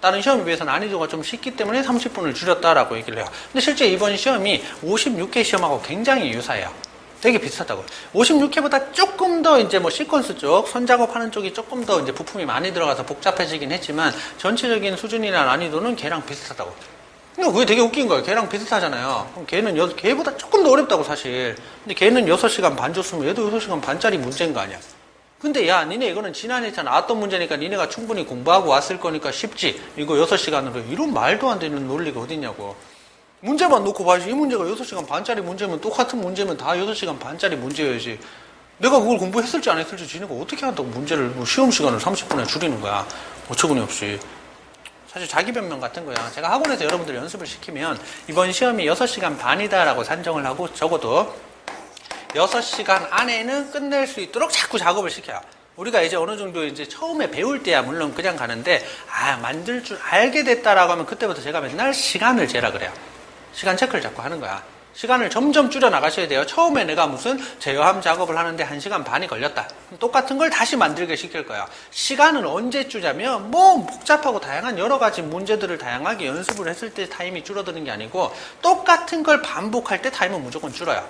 다른 시험에 비해서 난이도가 좀 쉽기 때문에 30분을 줄였다라고 얘기를 해요. 근데 실제 이번 시험이 56회 시험하고 굉장히 유사해요. 되게 비슷하다고. 56회보다 조금 더 이제 시퀀스 쪽, 선작업하는 쪽이 조금 더 이제 부품이 많이 들어가서 복잡해지긴 했지만 전체적인 수준이나 난이도는 걔랑 비슷하다고. 그러니까 그게 되게 웃긴 거예요. 걔랑 비슷하잖아요. 그럼 걔보다 조금 더 어렵다고 사실. 근데 걔는 6시간 반 줬으면 얘도 6시간 반짜리 문제인 거 아니야. 근데 야, 니네 이거는 지난해 나왔던 문제니까 니네가 충분히 공부하고 왔을 거니까 쉽지. 이거 6시간으로. 이런 말도 안 되는 논리가 어딨냐고. 문제만 놓고 봐야지. 이 문제가 6시간 반짜리 문제면 똑같은 문제면 다 6시간 반짜리 문제여야지. 내가 그걸 공부했을지 안 했을지 지네가 어떻게 한다고 문제를 시험 시간을 30분에 줄이는 거야. 어처구니 없이. 사실 자기 변명 같은 거야. 제가 학원에서 여러분들 연습을 시키면 이번 시험이 6시간 반이다라고 산정을 하고 적어도 6시간 안에는 끝낼 수 있도록 자꾸 작업을 시켜요. 우리가 이제 어느 정도 이제 처음에 배울 때야 물론 그냥 가는데 만들 줄 알게 됐다라고 하면 그때부터 제가 맨날 시간을 재라 그래요. 시간 체크를 자꾸 하는 거야. 시간을 점점 줄여 나가셔야 돼요. 처음에 내가 무슨 제어함 작업을 하는데 1시간 반이 걸렸다. 똑같은 걸 다시 만들게 시킬 거야. 시간은 언제 주자면 복잡하고 다양한 여러 가지 문제들을 다양하게 연습을 했을 때 타임이 줄어드는 게 아니고 똑같은 걸 반복할 때 타임은 무조건 줄어요.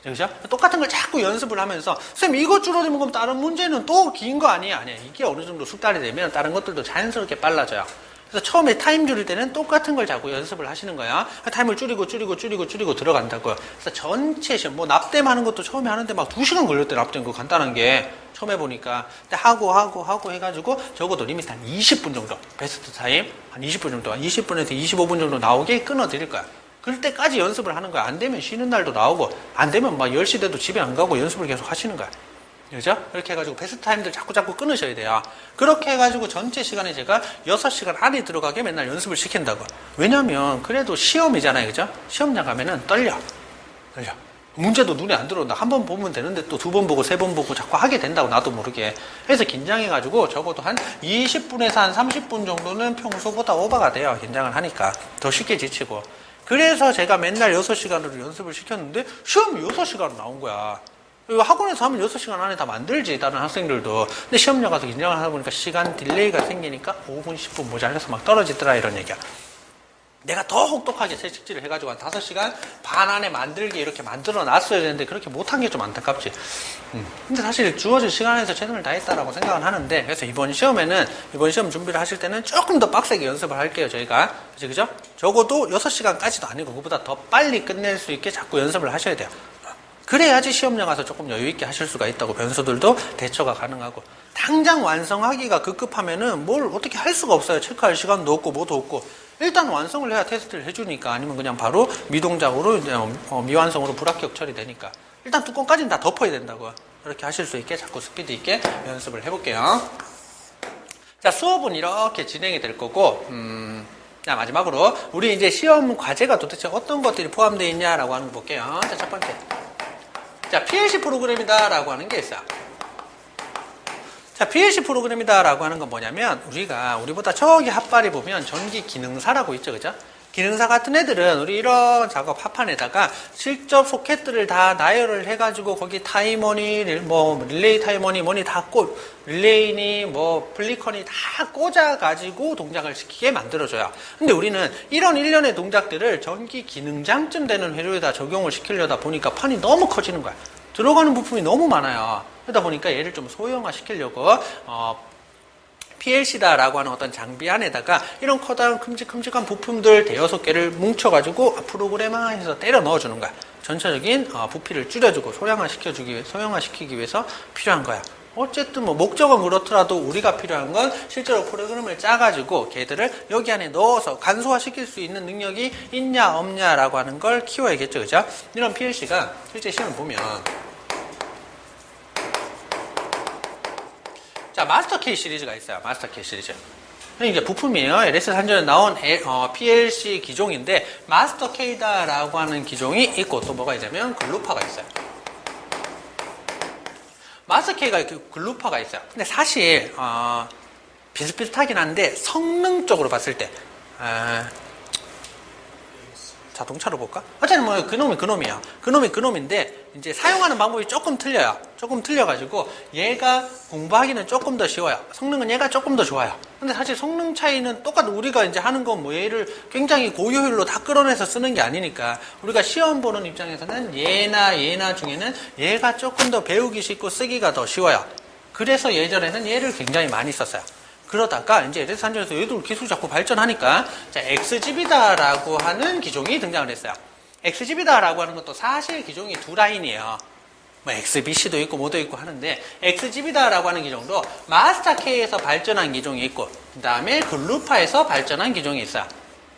그죠? 똑같은 걸 자꾸 연습을 하면서 선생님 이거 줄어들면 그럼 다른 문제는 또 긴 거 아니에요? 아니에요. 이게 어느 정도 숙달이 되면 다른 것들도 자연스럽게 빨라져요. 그래서 처음에 타임 줄일 때는 똑같은 걸 자꾸 연습을 하시는 거야. 타임을 줄이고 들어간다고요. 그래서 전체 시험, 납땜하는 것도 처음에 하는데 막 2시간 걸렸대, 납땜 그거 간단한 게. 처음 해보니까. 근데 하고 해가지고 적어도 리미트 한 20분 정도. 베스트 타임 한 20분 정도. 20분에서 25분 정도 나오게 끊어드릴 거야. 그럴 때까지 연습을 하는 거야. 안 되면 쉬는 날도 나오고, 안 되면 막 10시 돼도 집에 안 가고 연습을 계속 하시는 거야. 그죠? 이렇게 해가지고 베스트 타임들 자꾸 끊으셔야 돼요. 그렇게 해가지고 전체 시간에 제가 6시간 안에 들어가게 맨날 연습을 시킨다고. 왜냐면 그래도 시험이잖아요. 그죠? 시험장 가면은 떨려. 문제도 눈에 안 들어온다. 한 번 보면 되는데 또 2번 보고 3번 보고 자꾸 하게 된다고 나도 모르게. 그래서 긴장해가지고 적어도 한 20분에서 한 30분 정도는 평소보다 오버가 돼요. 긴장을 하니까. 더 쉽게 지치고. 그래서 제가 맨날 6시간으로 연습을 시켰는데 시험이 6시간 나온 거야. 학원에서 하면 6시간 안에 다 만들지, 다른 학생들도. 근데 시험장 가서 긴장을 하다 보니까 시간 딜레이가 생기니까 5분, 10분 모자라서 막 떨어지더라, 이런 얘기야. 내가 더 혹독하게 채찍질을 해가지고 한 5시간 반 안에 만들게 이렇게 만들어 놨어야 되는데 그렇게 못한 게 좀 안타깝지. 근데 사실 주어진 시간에서 최선을 다했다라고 생각은 하는데, 그래서 이번 시험 준비를 하실 때는 조금 더 빡세게 연습을 할게요, 저희가. 그죠? 적어도 6시간까지도 아니고 그보다 더 빨리 끝낼 수 있게 자꾸 연습을 하셔야 돼요. 그래야지 시험장 가서 조금 여유있게 하실 수가 있다고. 변수들도 대처가 가능하고. 당장 완성하기가 급급하면은 뭘 어떻게 할 수가 없어요. 체크할 시간도 없고 뭐도 없고. 일단 완성을 해야 테스트를 해주니까. 아니면 그냥 바로 미동작으로 이제 미완성으로 불합격 처리되니까. 일단 뚜껑까지는 다 덮어야 된다고. 그렇게 하실 수 있게 자꾸 스피드 있게 연습을 해볼게요. 자, 수업은 이렇게 진행이 될 거고 자, 마지막으로 우리 이제 시험 과제가 도대체 어떤 것들이 포함되어 있냐라고 하는 거 볼게요. 자, 첫 번째. 자, PLC 프로그램이다라고 하는 게 있어요. 자, PLC 프로그램이다라고 하는 건 뭐냐면 우리보다 저기 핫발이 보면 전기 기능사라고 있죠, 그죠? 기능사 같은 애들은 우리 이런 작업 합판에다가 직접 소켓들을 다 나열을 해가지고 거기 타이머니, 뭐 릴레이 타이머니, 뭐니 다 릴레이니, 뭐 플리커니 다 꽂아가지고 동작을 시키게 만들어줘요. 근데 우리는 이런 일련의 동작들을 전기 기능장쯤 되는 회로에다 적용을 시키려다 보니까 판이 너무 커지는 거야. 들어가는 부품이 너무 많아요. 그러다 보니까 얘를 좀 소형화 시키려고 PLC다라고 하는 어떤 장비 안에다가 이런 커다란 큼직큼직한 부품들 대여섯 개를 뭉쳐가지고 프로그래머해서 때려 넣어주는 거야. 전체적인 부피를 줄여주고 소형화시키기 위해서 필요한 거야. 어쨌든 뭐 목적은 그렇더라도 우리가 필요한 건 실제로 프로그램을 짜가지고 걔들을 여기 안에 넣어서 간소화시킬 수 있는 능력이 있냐 없냐라고 하는 걸 키워야겠죠, 그죠? 이런 PLC가 실제 시험을 보면 자, 마스터 K 시리즈가 있어요. 마스터 K 시리즈. 이게 부품이에요. LS 산전에 나온 PLC 기종인데 마스터 K다라고 하는 기종이 있고 또 뭐가 있냐면 글루파가 있어요. 마스터 K가 글루파가 있어요. 근데 사실 비슷비슷하긴 한데 성능적으로 봤을 때 자동차로 볼까? 어쨌든 뭐 그놈이야. 그놈인데 이제 사용하는 방법이 조금 틀려요. 조금 틀려가지고 얘가 공부하기는 조금 더 쉬워요. 성능은 얘가 조금 더 좋아요. 근데 사실 성능 차이는 똑같아. 우리가 이제 하는 건 뭐 얘를 굉장히 고효율로 다 끌어내서 쓰는 게 아니니까 우리가 시험 보는 입장에서는 얘나 중에는 얘가 조금 더 배우기 쉽고 쓰기가 더 쉬워요. 그래서 예전에는 얘를 굉장히 많이 썼어요. 그러다가 이제 LS 산전에서 얘도 기술이 자꾸 발전하니까 자, XGB다라고 하는 기종이 등장을 했어요. XGB다라고 하는 것도 사실 기종이 두 라인이에요. 뭐 XBC도 있고 뭐도 있고 하는데 XGB다라고 하는 기종도 마스터 K에서 발전한 기종이 있고 그 다음에 글루파에서 발전한 기종이 있어요.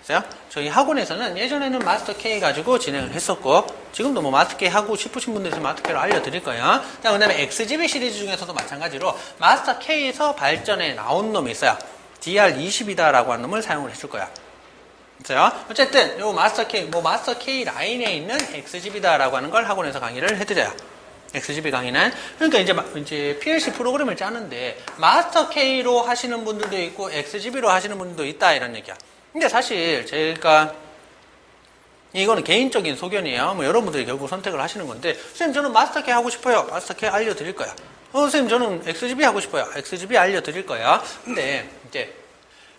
그래서 저희 학원에서는 예전에는 마스터 K 가지고 진행을 했었고 지금도 뭐 마스터 K 하고 싶으신 분들 있으면 마스터 K로 알려드릴 거예요. 그 다음에 XGB 시리즈 중에서도 마찬가지로 마스터 K에서 발전해 나온 놈이 있어요. DR20이다라고 하는 놈을 사용을 해줄 거야. 그래서 어쨌든 요 마스터 K 라인에 있는 XGB다라고 하는 걸 학원에서 강의를 해드려요. XGB 강의는 그러니까 이제 PLC 프로그램을 짜는데 마스터 K로 하시는 분들도 있고 XGB로 하시는 분들도 있다 이런 얘기야. 근데 사실 제가 이거는 개인적인 소견이에요. 뭐 여러분들이 결국 선택을 하시는 건데 선생님 저는 마스터 K 하고 싶어요. 마스터 K 알려드릴 거야. 선생님 저는 XGB 하고 싶어요. XGB 알려드릴 거야. 근데 이제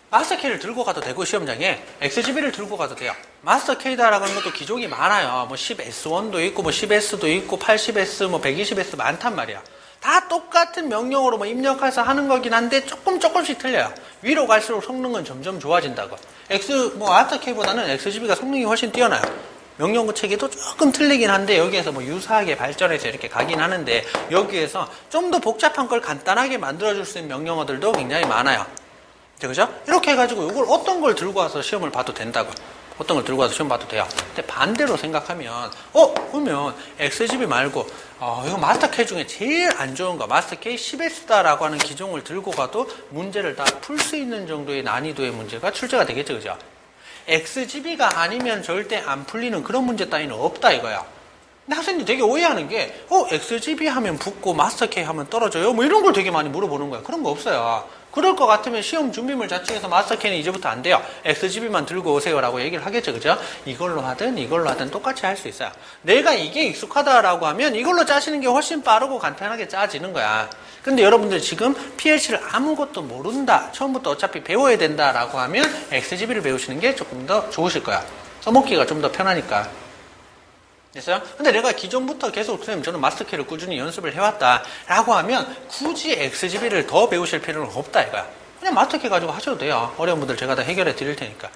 마스터 K를 들고 가도 되고 시험장에 XGB를 들고 가도 돼요. 마스터 K다라고 하는 것도 기종이 많아요. 뭐 10S1도 있고 뭐 10S도 있고 80S 뭐 120S 많단 말이야. 다 똑같은 명령어로 뭐 입력해서 하는 거긴 한데 조금씩 틀려요. 위로 갈수록 성능은 점점 좋아진다고. 마스터 K보다는 XGB가 성능이 훨씬 뛰어나요. 명령어 체계도 조금 틀리긴 한데 여기에서 뭐 유사하게 발전해서 이렇게 가긴 하는데 여기에서 좀 더 복잡한 걸 간단하게 만들어줄 수 있는 명령어들도 굉장히 많아요. 그죠? 이렇게 해가지고 이걸 어떤 걸 들고 와서 시험을 봐도 된다고. 어떤 걸 들고 와서 시험 봐도 돼요. 근데 반대로 생각하면 그러면 XGB 말고 이거 마스터 K 중에 제일 안 좋은 거 마스터 K 10S다라고 하는 기종을 들고 가도 문제를 다 풀 수 있는 정도의 난이도의 문제가 출제가 되겠죠. 그죠? XGB가 아니면 절대 안 풀리는 그런 문제 따위는 없다 이거야. 근데 학생들이 되게 오해하는 게 XGB 하면 붙고 마스터 K 하면 떨어져요? 뭐 이런 걸 되게 많이 물어보는 거야. 그런 거 없어요. 그럴 것 같으면 시험 준비물 자체에서 마스터 K는 이제부터 안 돼요. XGB만 들고 오세요라고 얘기를 하겠죠. 그죠? 이걸로 하든 똑같이 할 수 있어요. 내가 이게 익숙하다라고 하면 이걸로 짜시는 게 훨씬 빠르고 간편하게 짜지는 거야. 근데 여러분들 지금 PLC를 아무것도 모른다. 처음부터 어차피 배워야 된다라고 하면 XGB를 배우시는 게 조금 더 좋으실 거야. 써먹기가 좀 더 편하니까. 됐어요? 근데 내가 기존부터 계속 선생님 저는 마스터 K를 꾸준히 연습을 해왔다 라고 하면 굳이 XGB를 더 배우실 필요는 없다 이거야. 그냥 마스터 K 가지고 하셔도 돼요. 어려운 분들 제가 다 해결해 드릴 테니까.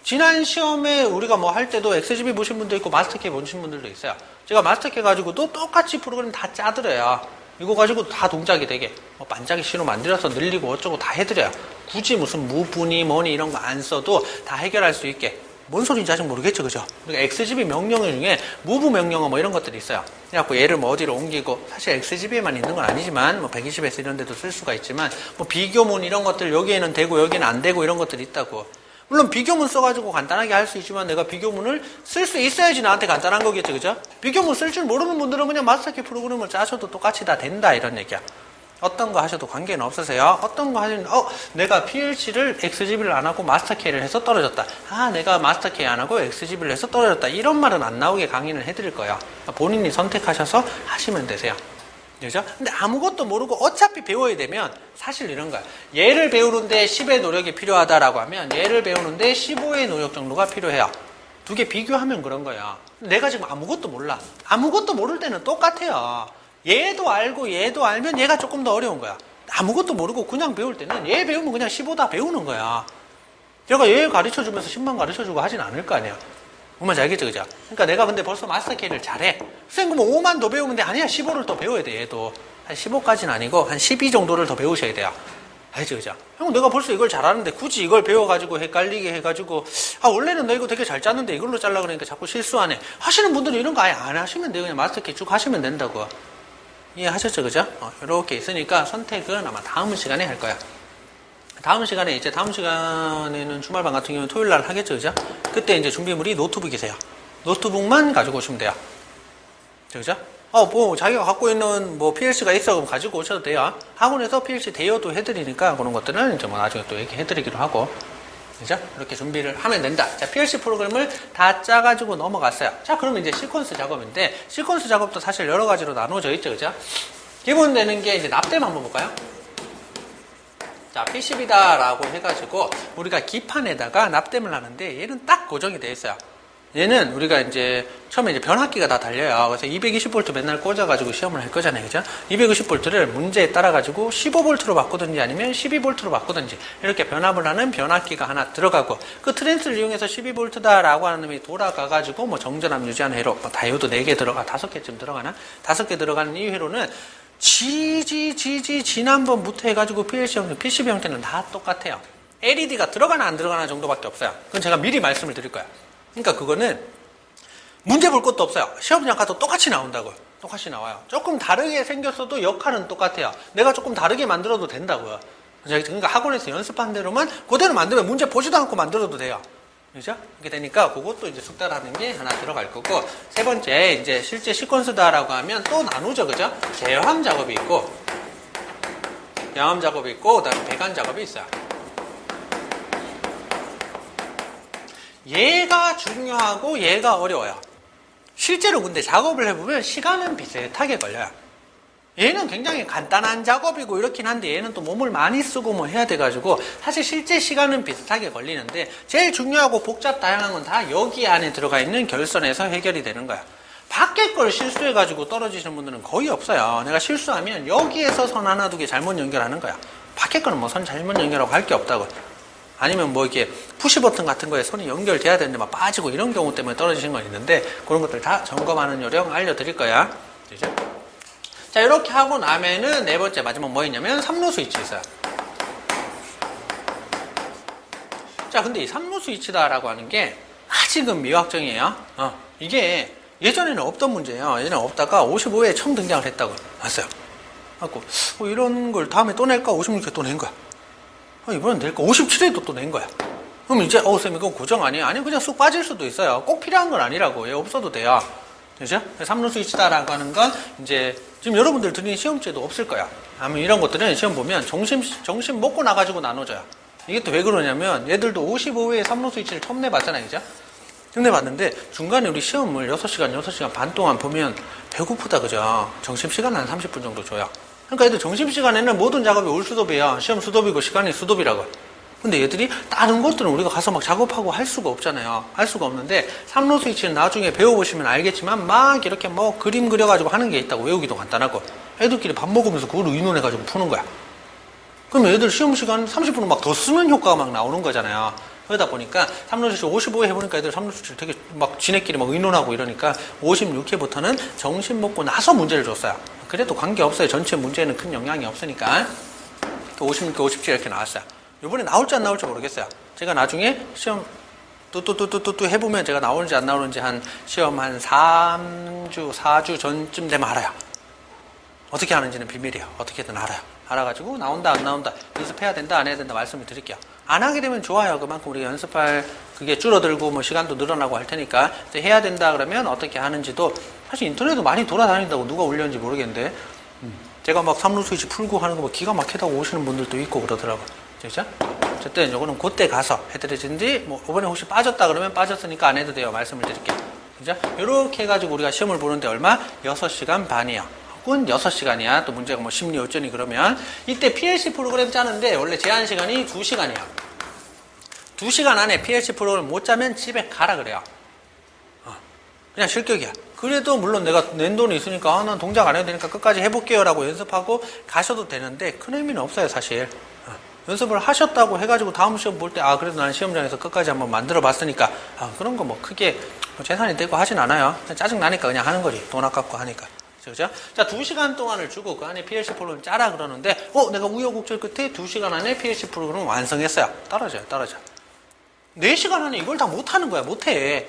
지난 시험에 우리가 뭐 할 때도 XGB 보신 분도 있고 마스터 K 보신 분들도 있어요. 제가 마스터 K 가지고도 똑같이 프로그램 다 짜드려요. 이거 가지고 다 동작이 되게 반짝이 신호 만들어서 늘리고 어쩌고 다 해드려요. 굳이 무슨 무분이 뭐니 이런 거 안 써도 다 해결할 수 있게. 뭔 소리인지 아직 모르겠죠, 그죠? 우리가 XGB 명령어 중에 무브 명령어 뭐 이런 것들이 있어요. 그래갖고 얘를 뭐 어디로 옮기고, 사실 XGB에만 있는 건 아니지만, 뭐 120S 이런 데도 쓸 수가 있지만, 뭐 비교문 이런 것들 여기에는 되고 여기는 안 되고 이런 것들이 있다고. 물론 비교문 써가지고 간단하게 할 수 있지만 내가 비교문을 쓸 수 있어야지 나한테 간단한 거겠죠, 그죠? 비교문 쓸 줄 모르는 분들은 그냥 마스터키 프로그램을 짜셔도 똑같이 다 된다 이런 얘기야. 어떤 거 하셔도 관계는 없으세요. 어떤 거 하시는, 내가 PLC를 XGB를 안 하고 마스터K를 해서 떨어졌다. 내가 마스터K 안 하고 XGB를 해서 떨어졌다. 이런 말은 안 나오게 강의를 해드릴 거예요. 본인이 선택하셔서 하시면 되세요. 그죠? 근데 아무것도 모르고 어차피 배워야 되면 사실 이런 거야. 얘를 배우는데 10의 노력이 필요하다라고 하면 얘를 배우는데 15의 노력 정도가 필요해요. 두 개 비교하면 그런 거야. 내가 지금 아무것도 몰라. 아무것도 모를 때는 똑같아요. 얘도 알고 얘도 알면 얘가 조금 더 어려운 거야. 아무것도 모르고 그냥 배울 때는 얘 배우면 그냥 15 다 배우는 거야. 내가 얘 가르쳐주면서 10만 가르쳐주고 하진 않을 거 아니야. 뭔지 알겠죠, 그죠? 그러니까 내가 근데 벌써 마스터키를 잘해. 선생님, 그럼 5만 더 배우면 돼. 아니야, 15를 더 배워야 돼, 얘도. 한 15까지는 아니고, 한 12 정도를 더 배우셔야 돼요. 알죠, 그죠? 형, 내가 벌써 이걸 잘하는데, 굳이 이걸 배워가지고, 헷갈리게 해가지고, 원래는 나 이거 되게 잘 짰는데, 이걸로 잘라 그러니까 자꾸 실수하네. 하시는 분들은 이런 거 아예 안 하시면 돼요. 그냥 마스터키 쭉 하시면 된다고. 이해하셨죠, 그죠? 이렇게 있으니까 선택은 아마 다음 시간에 할 거야. 다음 시간에는 주말반 같은 경우는 토요일 날 하겠죠, 그죠? 그때 이제 준비물이 노트북이세요. 노트북만 가지고 오시면 돼요. 그죠? 자기가 갖고 있는 PLC가 있어, 그럼 가지고 오셔도 돼요. 학원에서 PLC 대여도 해드리니까 그런 것들은 이제 나중에 또 얘기해드리기로 하고. 그죠? 이렇게 준비를 하면 된다. 자, PLC 프로그램을 다 짜가지고 넘어갔어요. 자, 그러면 이제 시퀀스 작업인데, 시퀀스 작업도 사실 여러 가지로 나눠져 있죠, 그죠? 기본 되는 게 이제 납땜 한번 볼까요? 자, PCB다라고 해가지고 우리가 기판에다가 납땜을 하는데 얘는 딱 고정이 되어 있어요. 얘는 우리가 이제 처음에 이제 변압기가 다 달려요. 그래서 220V 맨날 꽂아가지고 시험을 할 거잖아요, 그죠? 220V를 문제에 따라가지고 15V로 바꾸든지 아니면 12V로 바꾸든지 이렇게 변압을 하는 변압기가 하나 들어가고 그 트랜스를 이용해서 12V다라고 하는 놈이 돌아가가지고 정전압 유지하는 회로 다이오드 4개 들어가 5개쯤 들어가나? 5개 들어가는 이 회로는 지난번부터 해가지고 PCB 형태는 다 똑같아요. LED가 들어가나 안 들어가나 정도밖에 없어요. 그건 제가 미리 말씀을 드릴 거야. 그러니까 그거는 문제 볼 것도 없어요. 시험장 가도 똑같이 나온다고요. 똑같이 나와요. 조금 다르게 생겼어도 역할은 똑같아요. 내가 조금 다르게 만들어도 된다고요. 그러니까 학원에서 연습한 대로만 그대로 만들면 문제 보지도 않고 만들어도 돼요. 그죠? 이렇게 되니까 그것도 이제 숙달하는 게 하나 들어갈 거고, 세 번째 이제 실제 시퀀스다라고 하면 또 나누죠, 그죠? 제어함 작업이 있고, 양함 작업이 있고, 그다음에 배관 작업이 있어요. 얘가 중요하고 얘가 어려워요. 실제로 근데 작업을 해보면 시간은 비슷하게 걸려요. 얘는 굉장히 간단한 작업이고 이렇긴 한데 얘는 또 몸을 많이 쓰고 해야 돼가지고 사실 실제 시간은 비슷하게 걸리는데 제일 중요하고 복잡 다양한 건 다 여기 안에 들어가 있는 결선에서 해결이 되는 거야. 밖에 걸 실수해가지고 떨어지시는 분들은 거의 없어요. 내가 실수하면 여기에서 선 하나 두 개 잘못 연결하는 거야. 밖에 거는 선 잘못 연결하고 할 게 없다고. 아니면 이렇게 푸시 버튼 같은 거에 선이 연결돼야 되는데 막 빠지고 이런 경우 때문에 떨어지신 건 있는데 그런 것들 다 점검하는 요령 알려드릴 거야. 그죠? 자, 이렇게 하고 나면은 네 번째 마지막 뭐 있냐면 3로 스위치 있어요. 자, 근데 이 3로 스위치다라고 하는 게 아직은 미확정이에요. 이게 예전에는 없던 문제예요. 예전에 없다가 55에 처음 등장을 했다고 봤어요. 그래갖고 이런 걸 다음에 또 낼까? 56에 또 낸 거야. 이번엔 낼까? 57에도 또 낸 거야. 그럼 이제 쌤 이건 고정 아니에요? 아니 그냥 쑥 빠질 수도 있어요. 꼭 필요한 건 아니라고. 얘 없어도 돼요. 그죠? 3로 스위치다라고 하는 건 이제 지금 여러분들 드리는 시험지에도 없을 거야. 아마 이런 것들은 시험 보면 정심 먹고 나가지고 나눠줘요. 이게 또 왜 그러냐면 얘들도 55회에 3로 스위치를 처음 내봤잖아요, 그죠? 내봤는데 중간에 우리 시험을 6시간 반 동안 보면 배고프다, 그죠? 점심시간 한 30분 정도 줘요. 그러니까 얘들 점심시간에는 모든 작업이 올 수도비야. 시험 수도비고 시간이 수도비라고. 근데 얘들이 다른 것들은 우리가 가서 막 작업하고 할 수가 없잖아요. 할 수가 없는데 3로 스위치는 나중에 배워보시면 알겠지만 막 이렇게 그림 그려가지고 하는 게 있다고. 외우기도 간단하고 애들끼리 밥 먹으면서 그걸 의논해가지고 푸는 거야. 그러면 애들 시험 시간 30분은 막 더 쓰는 효과가 막 나오는 거잖아요. 그러다 보니까 3로 스위치 55회 해보니까 애들 3로 스위치를 되게 막 지네끼리 막 의논하고 이러니까 56회부터는 점심 먹고 나서 문제를 줬어요. 그래도 관계없어요. 전체 문제에는 큰 영향이 없으니까 56, 57 이렇게 나왔어요. 이번에 나올지 안 나올지 모르겠어요. 제가 나중에 시험 뚜뚜뚜뚜뚜 해보면 제가 나오는지 안 나오는지 시험 한 3주, 4주 전쯤 되면 알아요. 어떻게 하는지는 비밀이에요. 어떻게든 알아요. 알아가지고 나온다 안 나온다 연습해야 된다 안 해야 된다 말씀을 드릴게요. 안 하게 되면 좋아요. 그만큼 우리가 연습할 그게 줄어들고 뭐 시간도 늘어나고 할 테니까 해야 된다 그러면 어떻게 하는지도 사실 인터넷도 많이 돌아다닌다고 누가 올렸는지 모르겠는데 제가 막 삼루 스위치 풀고 하는 거 뭐 기가 막히다고 오시는 분들도 있고 그러더라고요. 그죠? 어쨌든 요거는 그때 가서 해드리든지 뭐 이번에 혹시 빠졌다 그러면 빠졌으니까 안 해도 돼요. 말씀을 드릴게요. 그죠? 요렇게 해가지고 우리가 시험을 보는데 얼마? 6시간 반이요. 혹은 6시간이야. 또 문제가 뭐 심리 요전이 그러면 이때 PLC 프로그램 짜는데 원래 제한 시간이 2시간이에요. 2시간 안에 PLC 프로그램 못 짜면 집에 가라 그래요. 그냥 실격이야. 그래도 물론 내가 낸 돈이 있으니까 난 동작 안 해도 되니까 끝까지 해볼게요 라고 연습하고 가셔도 되는데 큰 의미는 없어요 사실. 연습을 하셨다고 해가지고 다음 시험 볼 때 그래도 난 시험장에서 끝까지 한번 만들어 봤으니까 그런 거 뭐 크게 재산이 되고 하진 않아요. 짜증 나니까 그냥 하는 거지. 돈 아깝고 하니까. 그죠? 자, 2시간 동안을 주고 그 안에 PLC 프로그램 짜라 그러는데 내가 우여곡절 끝에 2시간 안에 PLC 프로그램을 완성했어요. 떨어져. 4시간 안에 이걸 다 못하는 거야. 못해.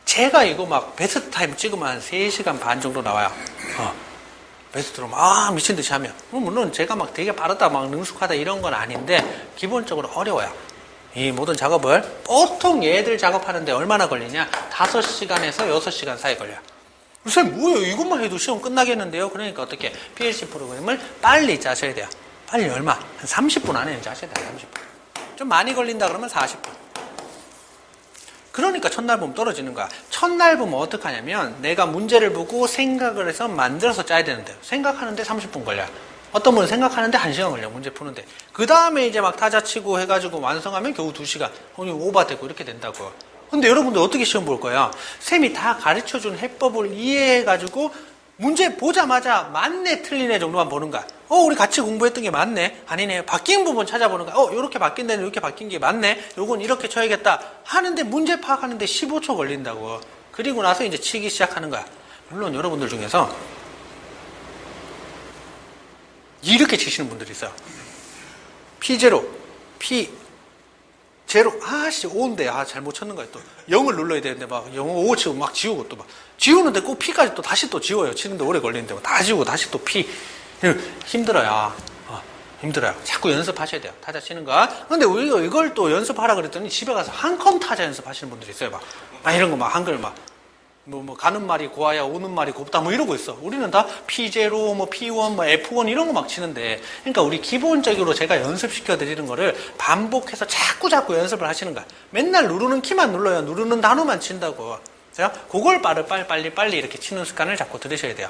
제가 이거 막 베스트 타임 찍으면 한 3시간 반 정도 나와요. 베스트로 막 미친 듯이 하면. 물론 제가 막 되게 빠르다, 막 능숙하다 이런 건 아닌데 기본적으로 어려워요. 이 모든 작업을 보통 얘들 작업하는데 얼마나 걸리냐? 5시간에서 6시간 사이 걸려요. 선생님 뭐예요? 이것만 해도 시험 끝나겠는데요? 그러니까 어떻게 PLC 프로그램을 빨리 짜셔야 돼요. 빨리 얼마? 한 30분 안에 짜셔야 돼요. 30분. 좀 많이 걸린다 그러면 40분. 그러니까 첫날 보면 떨어지는 거야. 첫날 보면 어떻게 하냐면 내가 문제를 보고 생각을 해서 만들어서 짜야 되는데요. 생각하는데 30분 걸려요. 어떤 분은 생각하는데 1시간 걸려요. 문제 푸는데. 그 다음에 이제 막 타자 치고 해가지고 완성하면 겨우 2시간. 오버되고 이렇게 된다고. 근데 여러분들 어떻게 시험 볼 거야? 쌤이 다 가르쳐준 해법을 이해해가지고 문제 보자마자 맞네 틀리네 정도만 보는 거야. 우리 같이 공부했던 게 맞네. 아니네. 바뀐 부분 찾아보는 거야. 요렇게 바뀐 데는 이렇게 바뀐 게 맞네. 요건 이렇게 쳐야겠다. 하는데 문제 파악하는데 15초 걸린다고. 그리고 나서 이제 치기 시작하는 거야. 물론 여러분들 중에서 이렇게 치시는 분들이 있어요. P0, P0, 5인데, 잘못 쳤는 거야, 또. 0을 눌러야 되는데, 막, 0, 5 치고 막 지우고 또 막. 지우는데 꼭 P까지 또 다시 또 지워요. 치는데 오래 걸리는데, 다 지우고 다시 또 P. 힘들어요. 힘들어요. 자꾸 연습하셔야 돼요. 타자 치는 거. 근데 우리가 이걸 또 연습하라 그랬더니 집에 가서 한컴 타자 연습하시는 분들이 있어요. 막 이런 거 막 한글 막. 뭐 가는 말이 고와야 오는 말이 곱다 뭐 이러고 있어. 우리는 다 P0, 뭐 P1, 뭐 F1 이런 거 막 치는데 그러니까 우리 기본적으로 제가 연습시켜 드리는 거를 반복해서 자꾸 연습을 하시는 거야. 맨날 누르는 키만 눌러요. 누르는 단어만 친다고. 그래서 그걸 빨리 이렇게 치는 습관을 자꾸 들으셔야 돼요.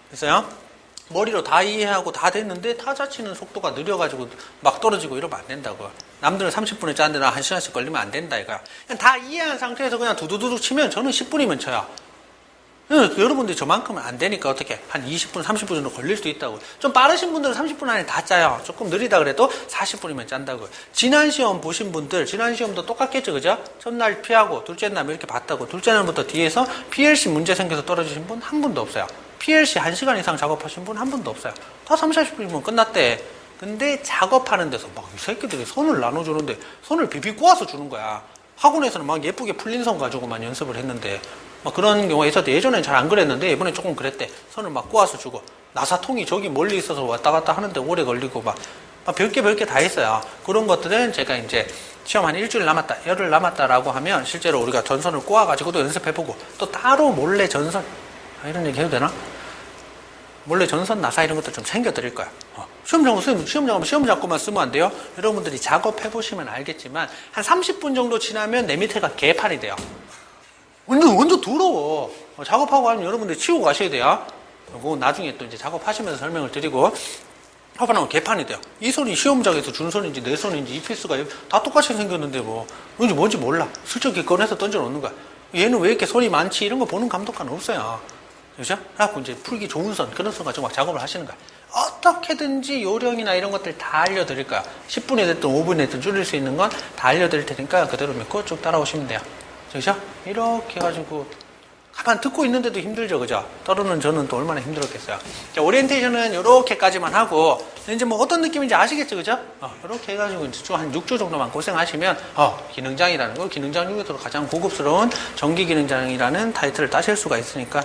그래서요. 머리로 다 이해하고 다 됐는데 타자 치는 속도가 느려가지고 막 떨어지고 이러면 안 된다고. 남들은 30분에 짜는데 나 1시간씩 걸리면 안 된다 이거야. 그냥 다 이해한 상태에서 그냥 두두두둑 치면 저는 10분이면 쳐요. 여러분들이 저만큼은 안 되니까 어떻게 한 20분, 30분 정도 걸릴 수도 있다고. 좀 빠르신 분들은 30분 안에 다 짜요. 조금 느리다 그래도 40분이면 짠다고. 지난 시험 보신 분들, 지난 시험도 똑같겠죠, 그죠? 첫날 피하고 둘째 날 이렇게 봤다고. 둘째 날부터 뒤에서 PLC 문제 생겨서 떨어지신 분 한 분도 없어요. PLC 1시간 이상 작업하신 분 한 분도 없어요. 다 30, 40분이면 끝났대. 근데 작업하는 데서 막 이 새끼들이 손을 나눠주는데 손을 비비 꼬아서 주는 거야. 학원에서는 막 예쁘게 풀린 선 가지고만 연습을 했는데 막 그런 경우가 있었대. 예전에는 잘 안 그랬는데 이번에 조금 그랬대. 손을 막 꼬아서 주고 나사통이 저기 멀리 있어서 왔다 갔다 하는데 오래 걸리고 막 별게 다 있어요. 그런 것들은 제가 이제 시험 한 일주일 남았다, 열흘 남았다라고 하면 실제로 우리가 전선을 꼬아가지고도 연습해보고 또 따로 몰래 전선 이런 얘기 해도 되나? 몰래 전선 나사 이런 것도 좀 챙겨드릴 거야. 시험 잡고만 쓰면 안 돼요. 여러분들이 작업해보시면 알겠지만 한 30분 정도 지나면 내 밑에가 개판이 돼요. 완전 더러워. 작업하고 하면 여러분들이 치우고 가셔야 돼요. 그거 나중에 또 이제 작업하시면서 설명을 드리고 하고 개판이 돼요. 이 손이 시험장에서 준 손인지 내 손인지 이 피스가 다 똑같이 생겼는데 뭔지 몰라. 슬쩍 꺼내서 던져놓는 거야. 얘는 왜 이렇게 손이 많지? 이런 거 보는 감독관은 없어요. 그죠? 그래갖고 이제 풀기 좋은 선, 그런 선 가지고 막 작업을 하시는 거야. 어떻게든지 요령이나 이런 것들 다 알려드릴 거야. 10분이 됐든 5분이 됐든 줄일 수 있는 건 다 알려드릴 테니까 그대로 믿고 쭉 따라오시면 돼요. 그죠? 이렇게 해가지고 가만 듣고 있는데도 힘들죠, 그죠? 떠르는 저는 또 얼마나 힘들었겠어요. 자, 오리엔테이션은 이렇게까지만 하고 이제 뭐 어떤 느낌인지 아시겠죠, 그죠? 이렇게 해가지고 이제 한 6주 정도만 고생하시면 기능장이라는 거, 기능장 중에서도 가장 고급스러운 전기 기능장이라는 타이틀을 따실 수가 있으니까